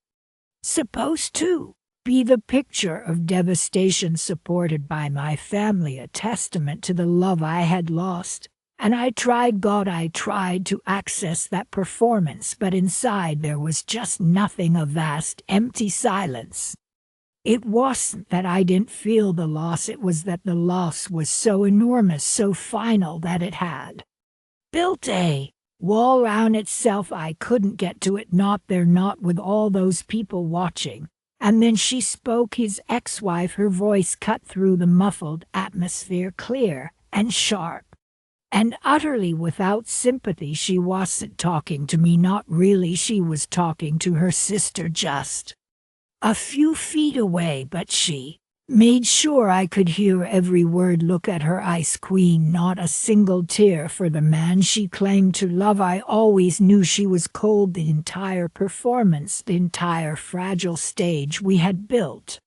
A: supposed to be the picture of devastation supported by my family, a testament to the love I had lost. And I tried, God, I tried to access that performance, but inside there was just nothing, a vast, empty silence. It wasn't that I didn't feel the loss, it was that the loss was so enormous, so final, that it had built a wall around itself. I couldn't get to it, not there, not with all those people watching. And then she spoke, his ex-wife. Her voice cut through the muffled atmosphere, clear and sharp and utterly without sympathy. She wasn't talking to me, not really. She was talking to her sister just a few feet away, but she made sure I could hear every word. Look at her, Ice Queen, not a single tear for the man she claimed to love. I always knew she was cold. The entire performance, the entire fragile stage we had built,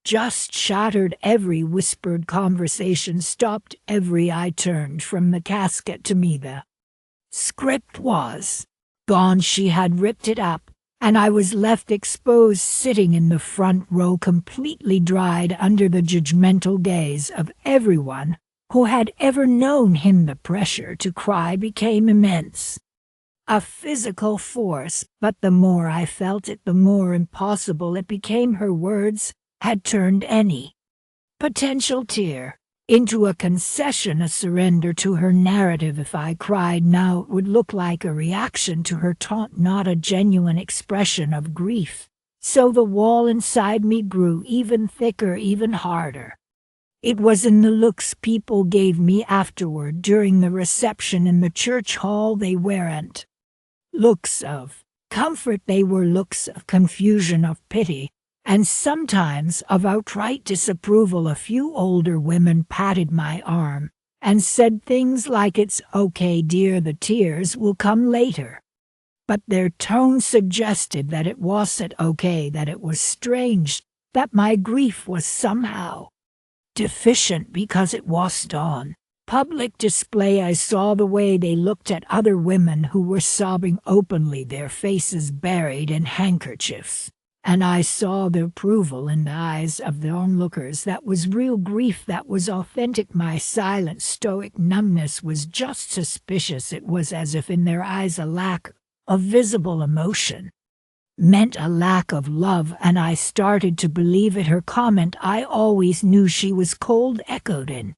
A: just shattered. Every whispered conversation stopped. Every eye turned from the casket to me. The script was gone. She had ripped it up, and I was left exposed, sitting in the front row, completely dried under the judgmental gaze of everyone who had ever known him. The pressure to cry became immense, a physical force, but the more I felt it, the more impossible it became. Her words had turned any potential tear into a concession, a surrender to her narrative. If I cried now, it would look like a reaction to her taunt, not a genuine expression of grief. So the wall inside me grew even thicker, even harder. It was in the looks people gave me afterward during the reception in the church hall. They weren't looks of comfort, they were looks of confusion, of pity, and sometimes of outright disapproval. A few older women patted my arm and said things like, "It's okay, dear, the tears will come later." But their tone suggested that it wasn't okay, that it was strange, that my grief was somehow deficient because it wasn't on public display. I saw the way they looked at other women who were sobbing openly, their faces buried in handkerchiefs, and I saw the approval in the eyes of the onlookers. That was real grief, that was authentic. My silent, stoic numbness was just suspicious. It was as if in their eyes a lack of visible emotion meant a lack of love, and I started to believe it. Her comment, "I always knew she was cold," echoed in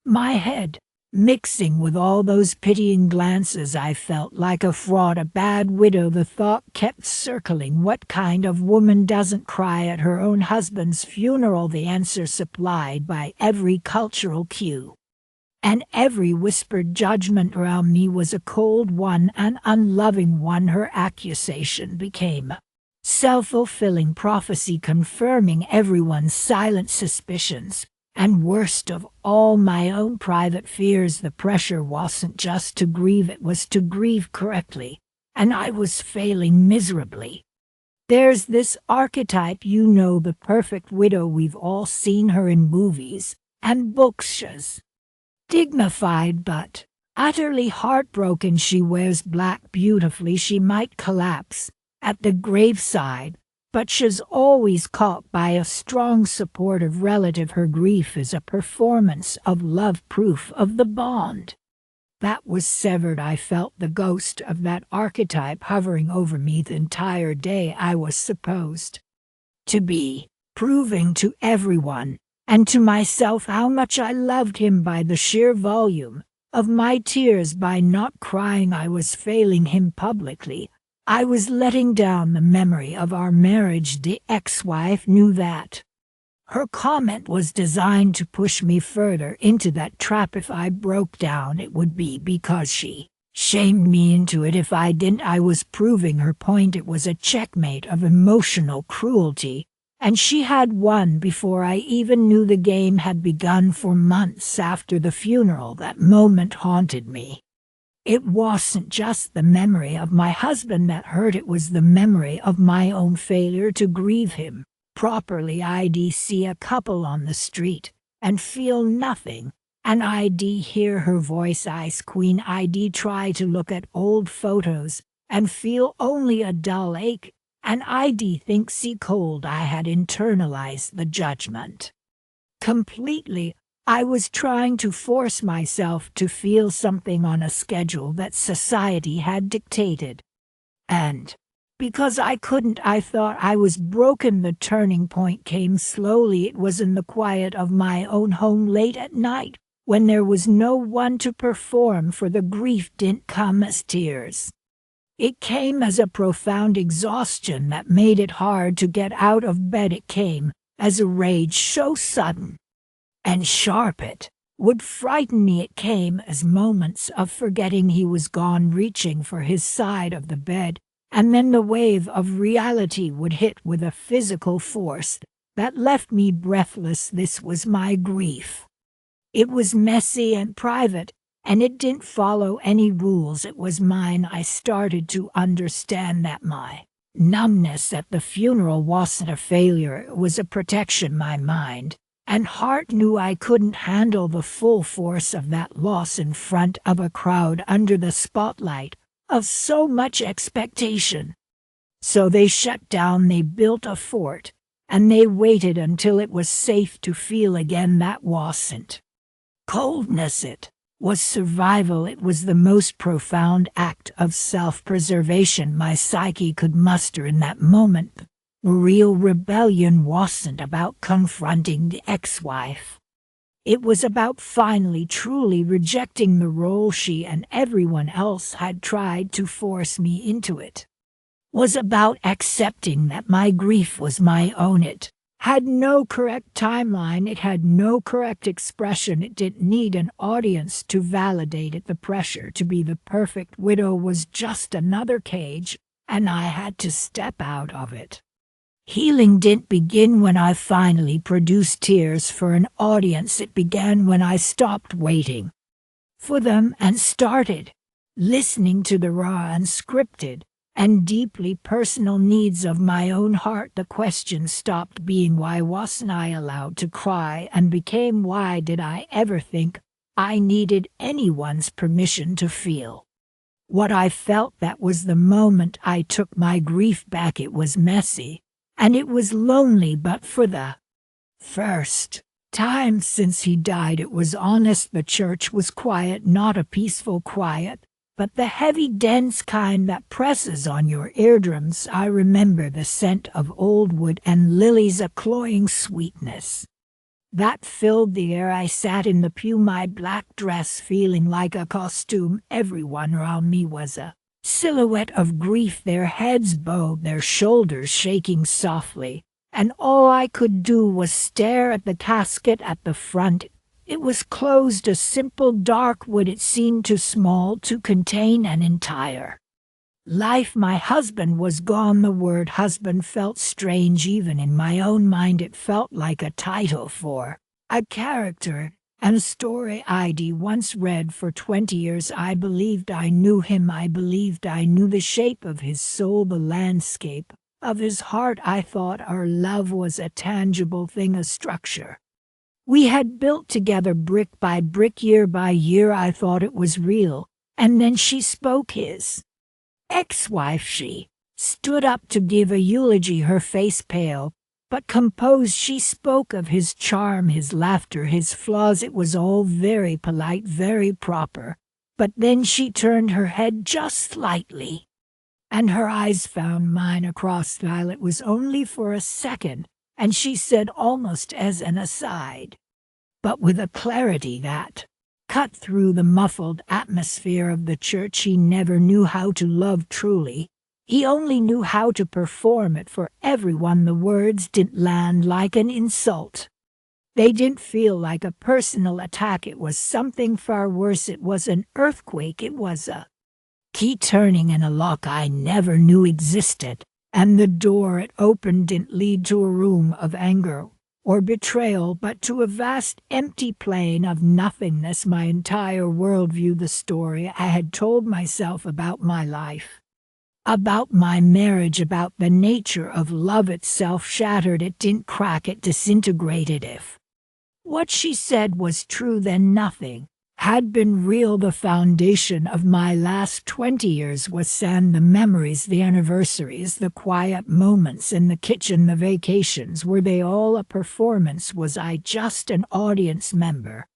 A: my head, mixing with all those pitying glances. I felt like a fraud, a bad widow. The thought kept circling. What kind of woman doesn't cry at her own husband's funeral? The answer supplied by every cultural cue and every whispered judgment around me was a cold one, an unloving one. Her accusation became a self-fulfilling prophecy, confirming everyone's silent suspicions, and worst of all, my own private fears. The pressure wasn't just to grieve, it was to grieve correctly, and I was failing miserably. There's this archetype, you know, the perfect widow. We've all seen her in movies and books. She's dignified but utterly heartbroken. She wears black beautifully. She might collapse at the graveside, but she's always caught by a strong, supportive relative. Her grief is a performance of love, proof of the bond that was severed. I felt the ghost of that archetype hovering over me the entire day. I was supposed to be proving to everyone and to myself how much I loved him by the sheer volume of my tears. By not crying, I was failing him publicly. I was letting down the memory of our marriage. The ex-wife knew that. Her comment was designed to push me further into that trap. If I broke down, it would be because she shamed me into it. If I didn't, I was proving her point. It was a checkmate of emotional cruelty, and she had won before I even knew the game had begun. For months after the funeral, that moment haunted me. It wasn't just the memory of my husband that hurt, it was the memory of my own failure to grieve him properly. I'd see a couple on the street and feel nothing, and I'd hear her voice, "Ice Queen." I'd try to look at old photos and feel only a dull ache, and I'd think, "See, cold." I had internalized the judgment completely. I was trying to force myself to feel something on a schedule that society had dictated. And because I couldn't, I thought I was broken. The turning point came slowly. It was in the quiet of my own home late at night, when there was no one to perform, for the grief didn't come as tears. It came as a profound exhaustion that made it hard to get out of bed. It came as a rage so sudden and sharp it would frighten me. It came as moments of forgetting he was gone, reaching for his side of the bed, and then the wave of reality would hit with a physical force that left me breathless. This was my grief. It was messy and private, and it didn't follow any rules. It was mine. I started to understand that my numbness at the funeral wasn't a failure, it was a protection. My mind and heart knew I couldn't handle the full force of that loss in front of a crowd under the spotlight of so much expectation. So they shut down, they built a fort, and they waited until it was safe to feel again. That wasn't coldness, it was survival. It was the most profound act of self-preservation my psyche could muster in that moment. Real rebellion wasn't about confronting the ex-wife. It was about finally, truly rejecting the role she and everyone else had tried to force me into. It was about accepting that my grief was my own. It had no correct timeline, it had no correct expression, it didn't need an audience to validate it. The pressure to be the perfect widow was just another cage, and I had to step out of it. Healing didn't begin when I finally produced tears for an audience, it began when I stopped waiting for them and started listening to the raw, unscripted, and deeply personal needs of my own heart. The question stopped being why wasn't I allowed to cry and became why did I ever think I needed anyone's permission to feel what I felt. That was the moment I took my grief back. It was messy and it was lonely, but for the first time since he died it was honest. The church was quiet, not a peaceful quiet, but the heavy, dense kind that presses on your eardrums. I remember the scent of old wood and lilies, a cloying sweetness that filled the air. I sat in the pew, my black dress feeling like a costume. Everyone around me was a silhouette of grief, their heads bowed, their shoulders shaking softly, and all I could do was stare at the casket at the front. It was closed, a simple dark wood. It seemed too small to contain an entire life. My husband was gone. The word husband felt strange even in my own mind. It felt like a title for a character and a story I'd once read for 20 years. I believed I knew him. I believed I knew the shape of his soul, the landscape of his heart. I thought our love was a tangible thing, a structure we had built together brick by brick, year by year. I thought it was real. And then she spoke, his ex-wife. She stood up to give a eulogy, her face pale but composed. She spoke of his charm, his laughter, his flaws. It was all very polite, very proper. But then she turned her head just slightly, and her eyes found mine across the aisle. It was only for a second, and she said almost as an aside, but with a clarity that cut through the muffled atmosphere of the church, he never knew how to love truly. He only knew how to perform it for everyone. The words didn't land like an insult. They didn't feel like a personal attack. It was something far worse. It was an earthquake. It was a key turning in a lock I never knew existed. And the door it opened didn't lead to a room of anger or betrayal, but to a vast empty plain of nothingness. My entire worldview, the story I had told myself about my life, about my marriage, about the nature of love itself, shattered. It didn't crack, it disintegrated. If what she said was true, then nothing had been real. The foundation of my last 20 years was sand, the memories, the anniversaries, the quiet moments in the kitchen, the vacations. Were they all a performance? Was I just an audience member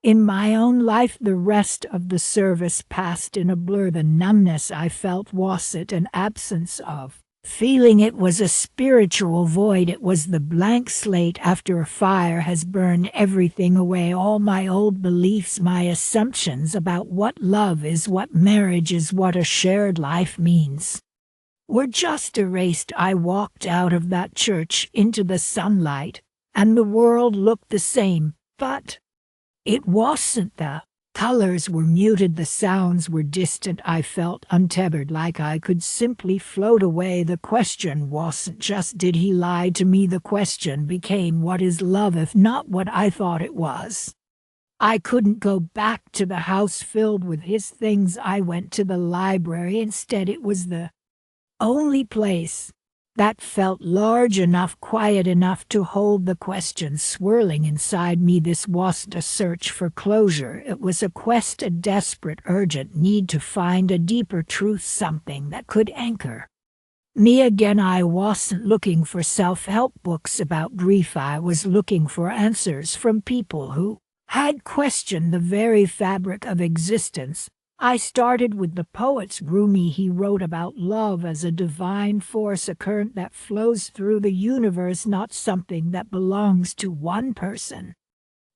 A: in my own life? The rest of the service passed in a blur. The numbness I felt, was it an absence of feeling? It was a spiritual void. It was the blank slate after a fire has burned everything away. All my old beliefs, my assumptions about what love is, what marriage is, what a shared life means, were just erased. I walked out of that church into the sunlight, and the world looked the same, but it wasn't. The colors were muted, the sounds were distant. I felt untethered, like I could simply float away. The question wasn't just did he lie to me? The question became, what is love if not what I thought it was? I couldn't go back to the house filled with his things. I went to the library instead. It was the only place that felt large enough, quiet enough to hold the questions swirling inside me. This wasn't a search for closure. It was a quest, a desperate, urgent need to find a deeper truth, something that could anchor me again. I wasn't looking for self-help books about grief. I was looking for answers from people who had questioned the very fabric of existence. I started with the poet's Rumi. He wrote about love as a divine force, a current that flows through the universe, not something that belongs to one person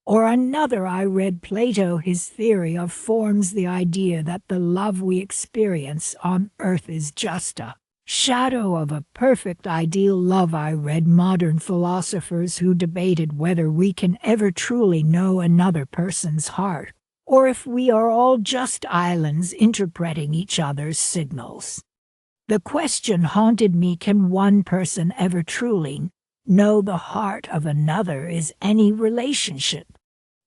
A: or another. I read Plato, his theory of forms, the idea that the love we experience on earth is just a shadow of a perfect ideal love. I read modern philosophers who debated whether we can ever truly know another person's heart, or if we are all just islands interpreting each other's signals. The question haunted me: can one person ever truly know the heart of another? Is any relationship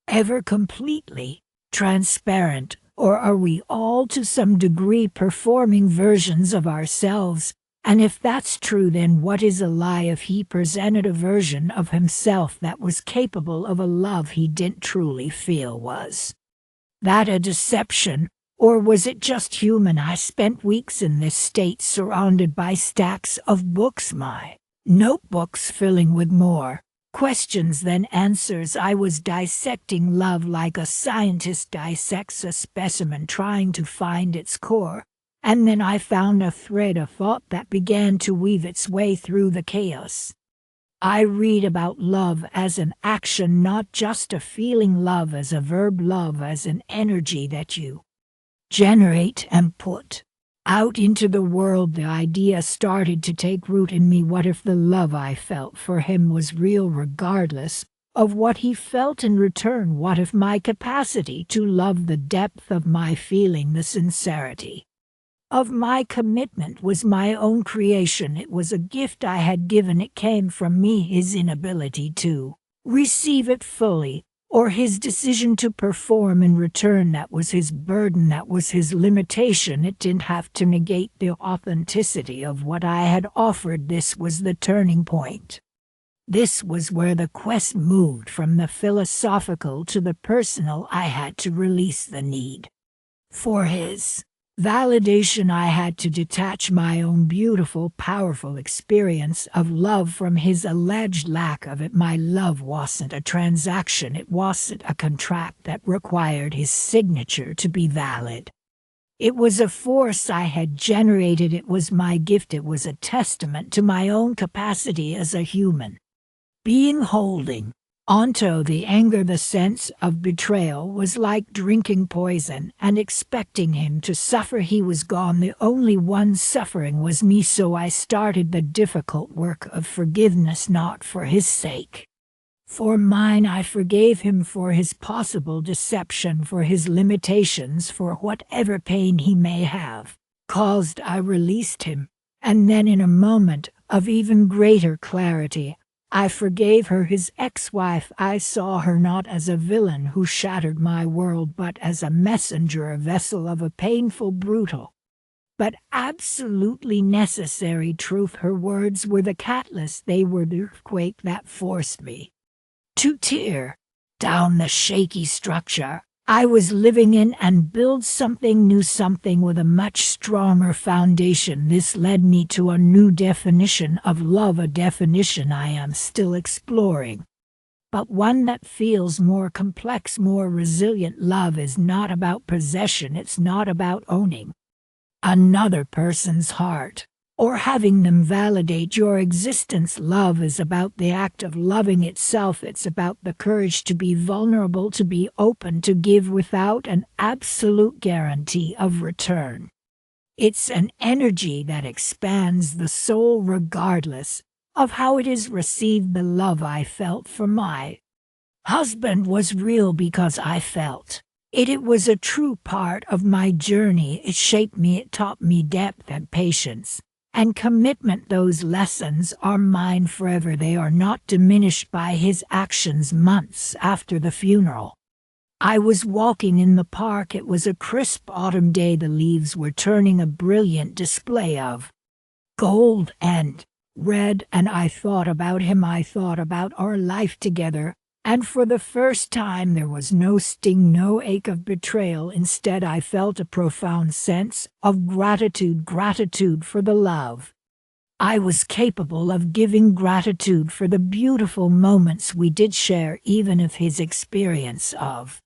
A: ever completely transparent, or are we all to some degree performing versions of ourselves? And if that's true, then what is a lie if he presented a version of himself that was capable of a love he didn't truly feel? Was that a deception, or was it just human? I spent weeks in this state, surrounded by stacks of books, my notebooks filling with more questions than answers. I was dissecting love like a scientist dissects a specimen, trying to find its core. And then I found a thread of thought that began to weave its way through the chaos. I read about love as an action, not just a feeling, love as a verb, love as an energy that you generate and put out into the world. The idea started to take root in me. What if the love I felt for him was real, regardless of what he felt in return? What if my capacity to love, the depth of my feeling, the sincerity of my commitment was my own creation? It was a gift I had given. It came from me, his inability to receive it fully, or his decision to perform in return. That was his burden, that was his limitation. It didn't have to negate the authenticity of what I had offered. This was the turning point. This was where the quest moved from the philosophical to the personal. I had to release the need for his validation. I had to detach my own beautiful, powerful experience of love from his alleged lack of it. My love wasn't a transaction, it wasn't a contract that required his signature to be valid. It was a force I had generated. It was my gift. It was a testament to my own capacity as a human being. Holding onto the anger, the sense of betrayal, was like drinking poison and expecting him to suffer. He was gone. The only one suffering was me. So I started the difficult work of forgiveness, not for his sake, for mine. I forgave him for his possible deception, for his limitations, for whatever pain he may have caused. I released him, and then in a moment of even greater clarity, I forgave her, his ex-wife. I saw her not as a villain who shattered my world, but as a messenger, a vessel of a painful, brutal, but absolutely necessary truth. Her words were the catalyst. They were the earthquake that forced me to tear down the shaky structure I was living in and build something new, something with a much stronger foundation. This led me to a new definition of love, a definition I am still exploring, but one that feels more complex, more resilient. Love is not about possession. It's not about owning another person's heart or having them validate your existence. Love is about the act of loving itself. It's about the courage to be vulnerable, to be open, to give without an absolute guarantee of return. It's an energy that expands the soul regardless of how it is received. The love I felt for my husband was real because I felt it. It was a true part of my journey. It shaped me. It taught me depth and patience and commitment. Those lessons are mine forever. They are not diminished by his actions. Months after the funeral, I was walking in the park. It was a crisp autumn day. The leaves were turning a brilliant display of gold and red, and I thought about him. I thought about our life together. And for the first time there was no sting, no ache of betrayal. Instead, I felt a profound sense of gratitude. Gratitude for the love I was capable of giving. Gratitude for the beautiful moments we did share, even if his experience of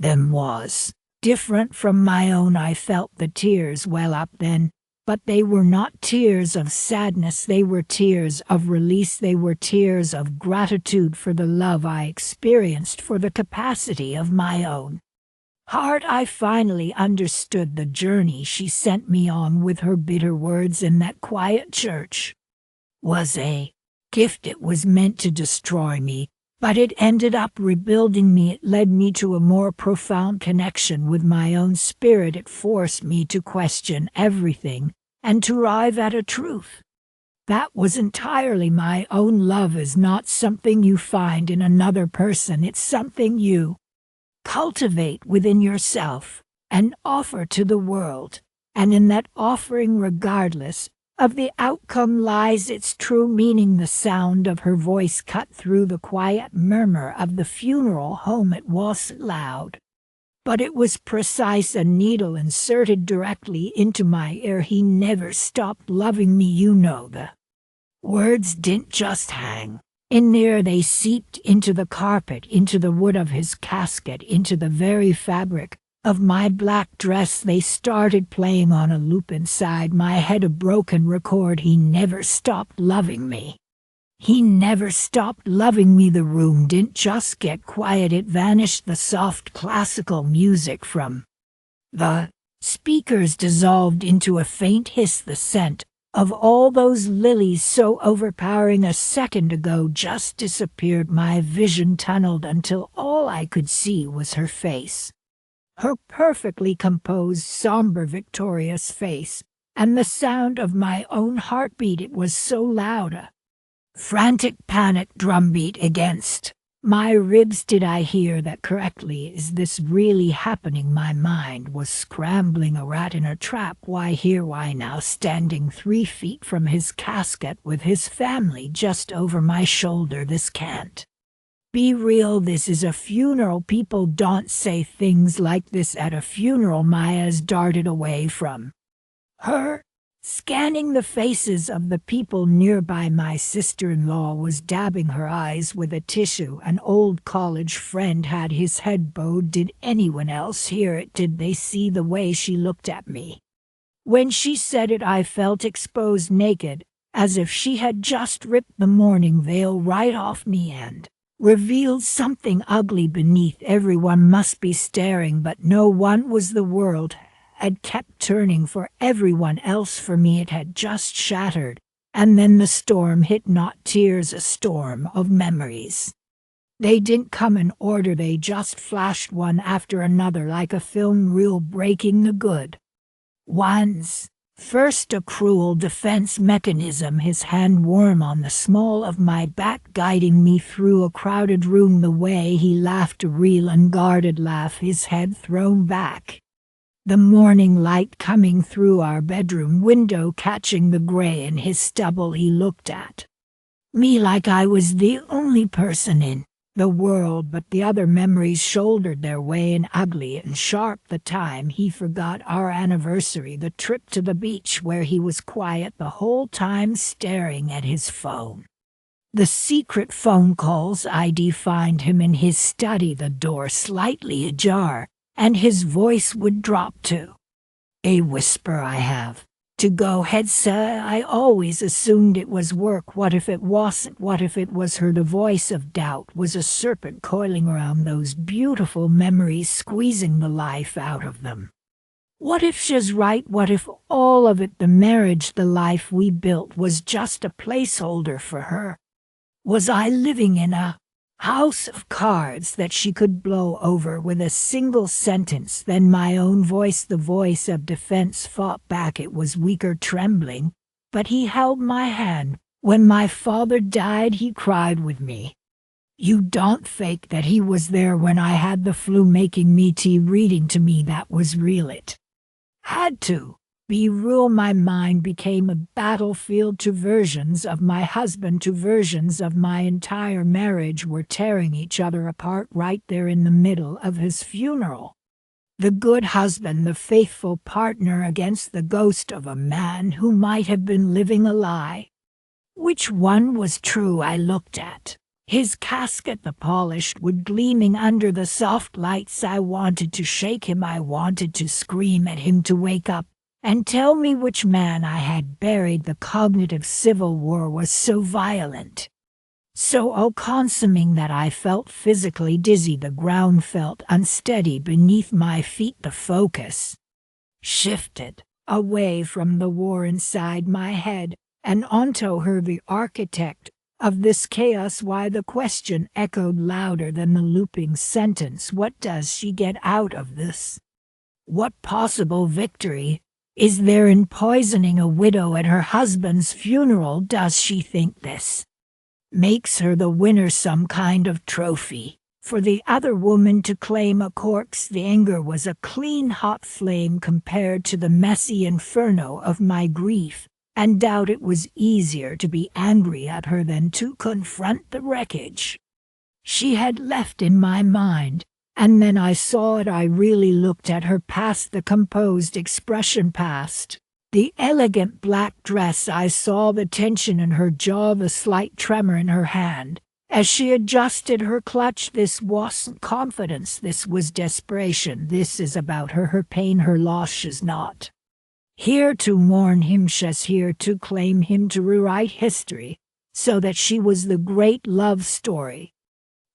A: them was different from my own. I felt the tears well up then, but they were not tears of sadness. They were tears of release. They were tears of gratitude for the love I experienced, for the capacity of my own Heart, I finally understood the journey she sent me on with her bitter words in that quiet church was a gift. It was meant to destroy me, but it ended up rebuilding me. It led me to a more profound connection with my own spirit. It forced me to question everything and to arrive at a truth. That was entirely my own. Love is not something you find in another person. It's something you cultivate within yourself and offer to the world. And in that offering, regardless of the outcome, lies its true meaning. The sound of her voice cut through the quiet murmur of the funeral home. It wasn't loud, but it was precise, a needle inserted directly into my ear. He never stopped loving me. The words didn't just hang in there, they seeped into the carpet, into the wood of his casket, into the very fabric of my black dress. They started playing on a loop inside my head, a broken record. He never stopped loving me. He never stopped loving me. The room didn't just get quiet, it vanished. The soft classical music from the speakers dissolved into a faint hiss. The scent of all those lilies, so overpowering a second ago, just disappeared. My vision tunneled until all I could see was her face. Her perfectly composed, somber, victorious face, and the sound of my own heartbeat. It was so loud, a frantic panic drumbeat against my ribs. Did I hear that correctly? Is this really happening? My mind was scrambling, a rat in a trap. Why here, why now? Standing 3 feet from his casket with his family just over my shoulder. This can't be real. This is a funeral. People don't say things like this at a funeral. Maya's darted away from her, scanning the faces of the people nearby. My sister-in-law was dabbing her eyes with a tissue. An old college friend had his head bowed. Did anyone else hear it? Did they see the way she looked at me? When she said it, I felt exposed, naked, as if she had just ripped the mourning veil right off me and revealed something ugly beneath. Everyone must be staring, but no one was. The world had kept turning for everyone else. For me, it had just shattered. And then the storm hit. Not tears, a storm of memories. They didn't come in order, they just flashed one after another like a film reel, breaking the good ones. First, a cruel defense mechanism, his hand warm on the small of my back, guiding me through a crowded room. The way he laughed, a real unguarded laugh, his head thrown back. The morning light coming through our bedroom window, catching the gray in his stubble. He looked at me like I was the only person in the world, but the other memories shouldered their way in, ugly and sharp. The time he forgot, our anniversary, the trip to the beach where he was quiet the whole time staring at his phone. The secret phone calls. I'd find him in his study, the door slightly ajar, and his voice would drop to a whisper. I have to go ahead, sir. I always assumed it was work. What if it wasn't? What if it was her? The voice of doubt was a serpent coiling around those beautiful memories, squeezing the life out of them. What if she's right? What if all of it, the marriage, the life we built, was just a placeholder for her? Was I living in a house of cards that she could blow over with a single sentence? Then my own voice, the voice of defense, fought back. It was weaker, trembling, but he held my hand. When my father died, he cried with me. You don't fake that he was there when I had the flu, making me tea, reading to me. That was real. It had to be real. My mind became a battlefield. 2 versions of my husband, 2 versions of my entire marriage were tearing each other apart right there in the middle of his funeral. The good husband, the faithful partner, against the ghost of a man who might have been living a lie. Which one was true? I looked at his casket, the polished wood gleaming under the soft lights. I wanted to shake him. I wanted to scream at him to wake up and tell me which man I had buried. The cognitive civil war was so violent, so all-consuming that I felt physically dizzy. The ground felt unsteady beneath my feet. The focus shifted away from the war inside my head and onto her, the architect of this chaos. Why? The question echoed louder than the looping sentence. What does she get out of this? What possible victory is there in poisoning a widow at her husband's funeral? Does she think this makes her the winner, some kind of trophy for the other woman to claim? A corpse. The anger was a clean hot flame compared to the messy inferno of my grief, and doubt it was easier to be angry at her than to confront the wreckage she had left in my mind. And then I saw it. I really looked at her, past the composed expression, past the elegant black dress. I saw the tension in her jaw, the slight tremor in her hand as she adjusted her clutch. This wasn't confidence, this was desperation. This is about her, her pain, her loss. She's not here to mourn him, she's here to claim him, to rewrite history so that she was the great love story.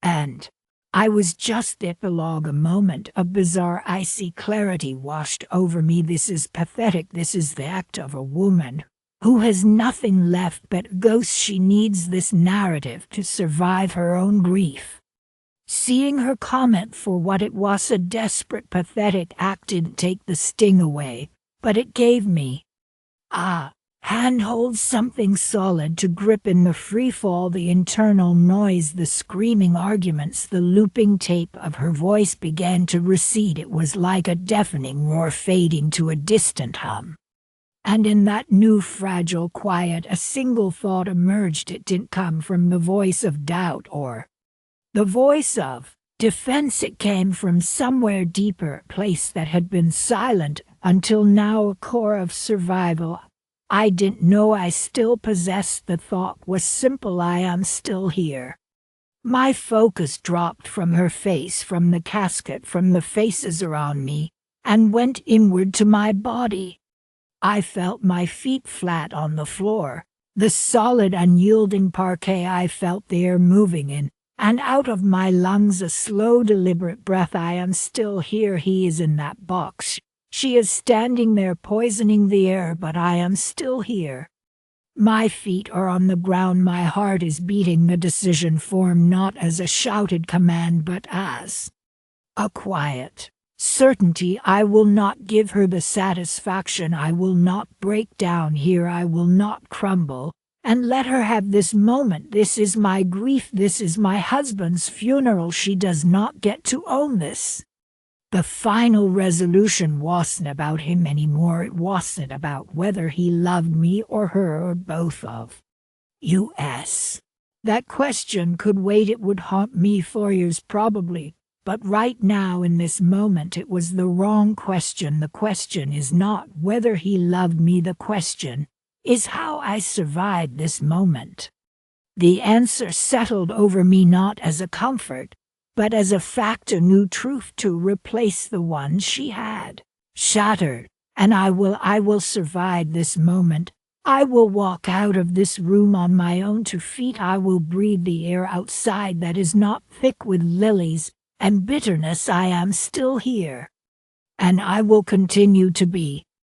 A: And I was just the epilogue. A moment of bizarre icy clarity washed over me. This is pathetic. This is the act of a woman who has nothing left but ghosts. She needs this narrative to survive her own grief. Seeing her comment for what it was, a desperate, pathetic act, didn't take the sting away, but it gave me handhold, something solid to grip in. The free fall, the internal noise, the screaming arguments, the looping tape of her voice began to recede. It was like a deafening roar fading to a distant hum. And in that new fragile quiet, a single thought emerged. It didn't come from the voice of doubt or the voice of defense. It came from somewhere deeper, a place that had been silent until now, a core of survival. I didn't know I still possessed. The thought was simple: I am still here. My focus dropped from her face, from the casket, from the faces around me, and went inward to my body. I felt my feet flat on the floor, the solid, unyielding parquet. I felt the air moving in and out of my lungs, a slow, deliberate breath. I am still here. He is in that box. She is standing there poisoning the air, but I am still here. My feet are on the ground. My heart is beating. The decision formed not as a shouted command, but as a quiet certainty. I will not give her the satisfaction. I will not break down here. I will not crumble and let her have this moment. This is my grief. This is my husband's funeral. She does not get to own this. The final resolution wasn't about him anymore. It wasn't about whether he loved me or her or both of us. That question could wait. It would haunt me for years probably. But right now, in this moment, it was the wrong question. The question is not whether he loved me. The question is how I survived this moment. The answer settled over me not as a comfort, but as a fact, a new truth to replace the one she had shattered. And I will survive this moment. I will walk out of this room on my own 2 feet. I will breathe the air outside that is not thick with lilies and bitterness. I am still here. And I will continue to be